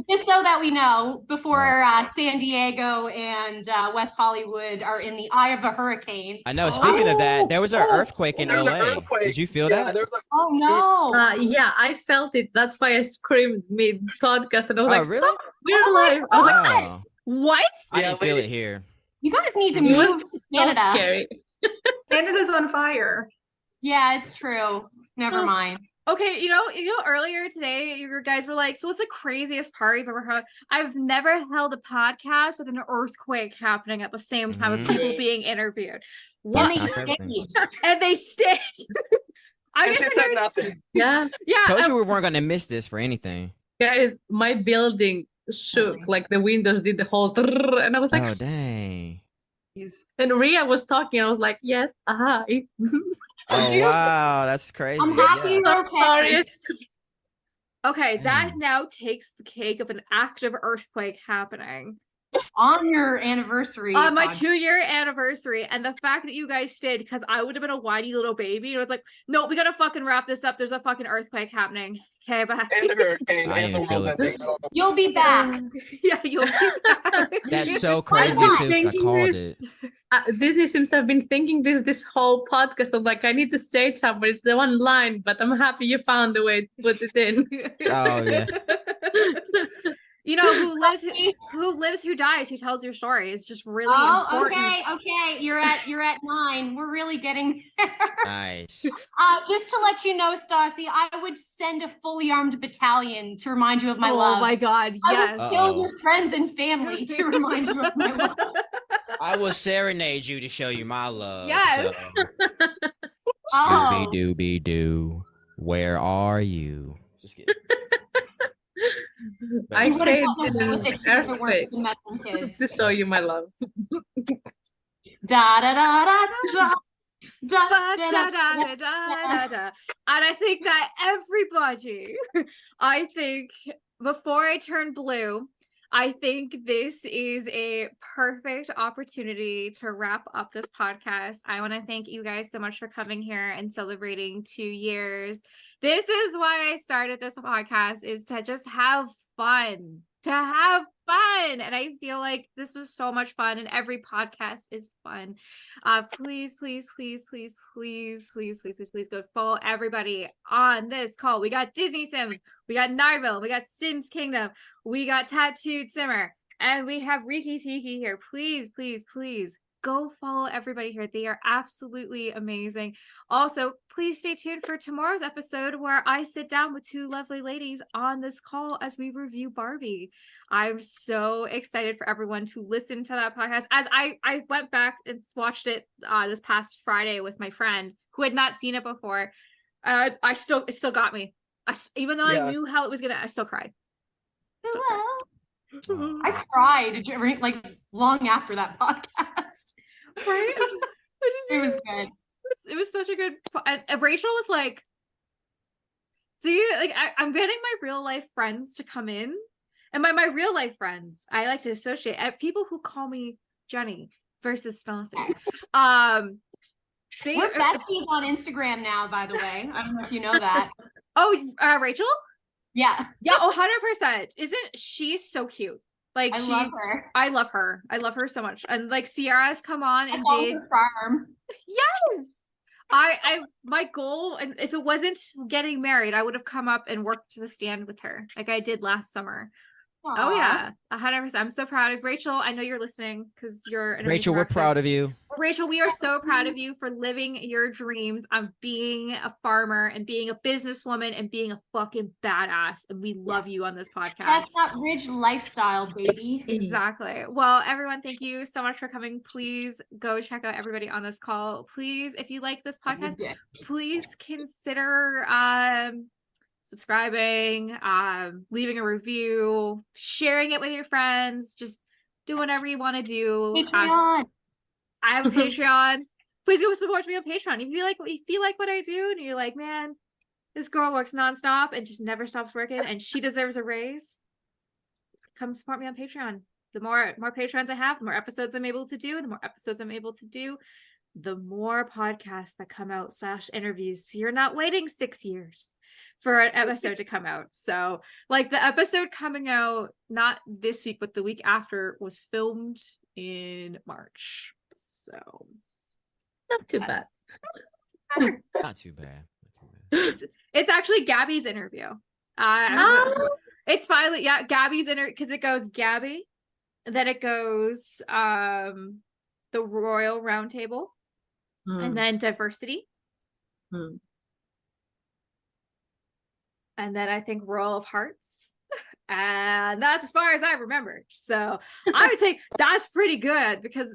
Just so that we know, before San Diego and West Hollywood are in the eye of a hurricane. I know. Speaking of that, there was an earthquake in There was an LA. earthquake. Did you feel Yeah, that? there was a Oh no! Yeah, I felt it. That's why I screamed mid podcast, and I was Oh, like, really? "Stop, we're live." I was like, Oh, What? I Yeah, didn't feel lady. it here. You guys need to it was move to so Canada. scary. Canada's on fire. Yeah, it's true. Never Yes. mind. Okay, you know, earlier today, you guys were like, so what's the craziest party you've ever heard? I've never held a podcast with an earthquake happening at the same time with Mhm. people being interviewed. And What? they time for stayed. everything. And they stayed. I and guess she I said never- nothing. Yeah, yeah. Told you we weren't gonna miss this for anything. guys, my building shook. Like the windows did the whole, trrrr, and I was like, Oh dang. and Ria was talking. I was like, yes, hi. Oh wow, that's crazy. I'm happy Yeah. you're okay. Okay, that Dang. now takes the cake of an active earthquake happening On your anniversary. on my podcast. 2-year anniversary, and the fact that you guys stayed, because I would have been a whiny little baby, and I was like, no, we gotta fucking wrap this up. There's a fucking earthquake happening. Okay, bye. And the hurricane I and the didn't feel world's it. ending. You'll be back. Yeah, you'll be back. That's so I've crazy been too, 'cause I thinking called this- it. Disney Sims have been thinking this whole podcast. I'm like, I need to say it somewhere. It's the one line, but I'm happy you found the way to put it in. Oh yeah. You know, who lives, who dies, who tells your story is just really important. Okay. You're at 9. We're really getting there. Nice. Just to let you know, Stassi, I would send a fully armed battalion to remind you of my Oh love. my god, I yes. would kill your friends and family to remind you of my love. I will serenade you to show you my love. Yes. So. Oh. Scooby Dooby Doo, where are you? Just kidding. I You would've stayed gotten in away an with it too if it weren't earthquake for the Mexican kids. to show you my love. Da da da da da. Da, Da, da, da, da, da, da, da, da. And I think that everybody, I think before I turn blue, I think this is a perfect opportunity to wrap up this podcast. I want to thank you guys so much for coming here and celebrating 2 years. This is why I started this podcast, is to just have fun, and I feel like this was so much fun, and every podcast is fun. Please go follow everybody on this call. We got Disney Sims, we got Nardville, we got Sims Kingdom, we got Tattooed Simmer, and we have Reekyteek here. Please go follow everybody here. They are absolutely amazing. Also, please stay tuned for tomorrow's episode where I sit down with 2 lovely ladies on this call as we review Barbie. I'm so excited for everyone to listen to that podcast. As I went back and watched it this past Friday with my friend who had not seen it before. It still got me. Even though I knew how it was I still cried. I cried like long after that podcast. Right? It was good. It was such a good. And Rachel was like, "See, like I'm getting my real life friends to come in, and by my real life friends, I like to associate people who me Jenny versus Stassi. We're besties on Instagram now, by the way. I don't know if you know that. Oh, Rachel? Yeah. Yeah, 100%. Isn't she so cute? Like I love her. I love her. I love her so much. And like Sierra's come on and I love Jade. her farm. Yes. I my goal, and if it wasn't getting married, I would have come up and worked the stand with her like I did last summer. Oh yeah, 100%. I'm so proud of Rachel. I know you're listening because you're an Rachel, amazing we're rock star. proud of you. Rachel, we are so proud of you for living your dreams of being a farmer and being a businesswoman and being a fucking badass. And we love you on this podcast. That's that rich lifestyle, baby. Exactly. Well, everyone, thank you so much for coming. Please go check out everybody on this call. Please, if you like this podcast, please consider subscribing, leaving a review, sharing it with your friends. Just do whatever you want to do. Patreon. I have a Patreon. Please go support me on Patreon. If you feel like what I do and you're like, man, this girl works nonstop and just never stops working and she deserves a raise, come support me on Patreon. The more patrons I have, the more episodes I'm able to do, and the more episodes I'm able to do, the more podcasts that come out / interviews. So you're not waiting 6 years for an episode to come out. So like the episode coming out, not this week, but the week after, was filmed in March. So Not too bad. Not too bad. It's actually Gabby's interview. It's finally, yeah, Gabby's interview, because it goes Gabby, and then it goes the Royal Roundtable, and then diversity. And then I think Royal of Hearts. And that's as far as I remember. So I would say that's pretty good, because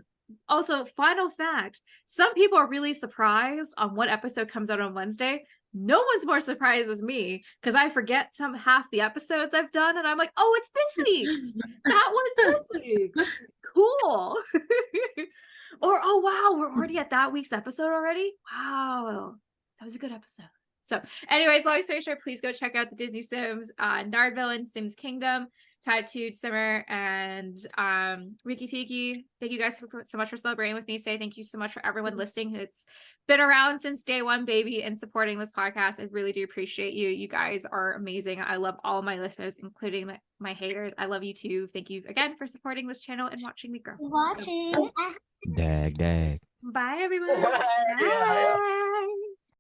also, final fact, some people are really surprised on what episode comes out on Wednesday. No one's more surprised as me, because I forget half the episodes I've done, and I'm like, oh, it's this week's. That one's this week's. Cool. Or, oh, wow, we're already at that week's episode already? Wow. That was a good episode. So anyways, long story short, please go check out the Disney Sims, Nardvillian Sims Kingdom, Tattooed Simmer, and Reekyteek. Thank you guys so much for celebrating with me today. Thank you so much for everyone listening. It's been around since day one, baby, and supporting this podcast. I really do appreciate you. You guys are amazing. I love all my listeners, including my haters. I love you too. Thank you again for supporting this channel and watching me grow. Watching. Dag. Bye, everyone. Bye. Bye.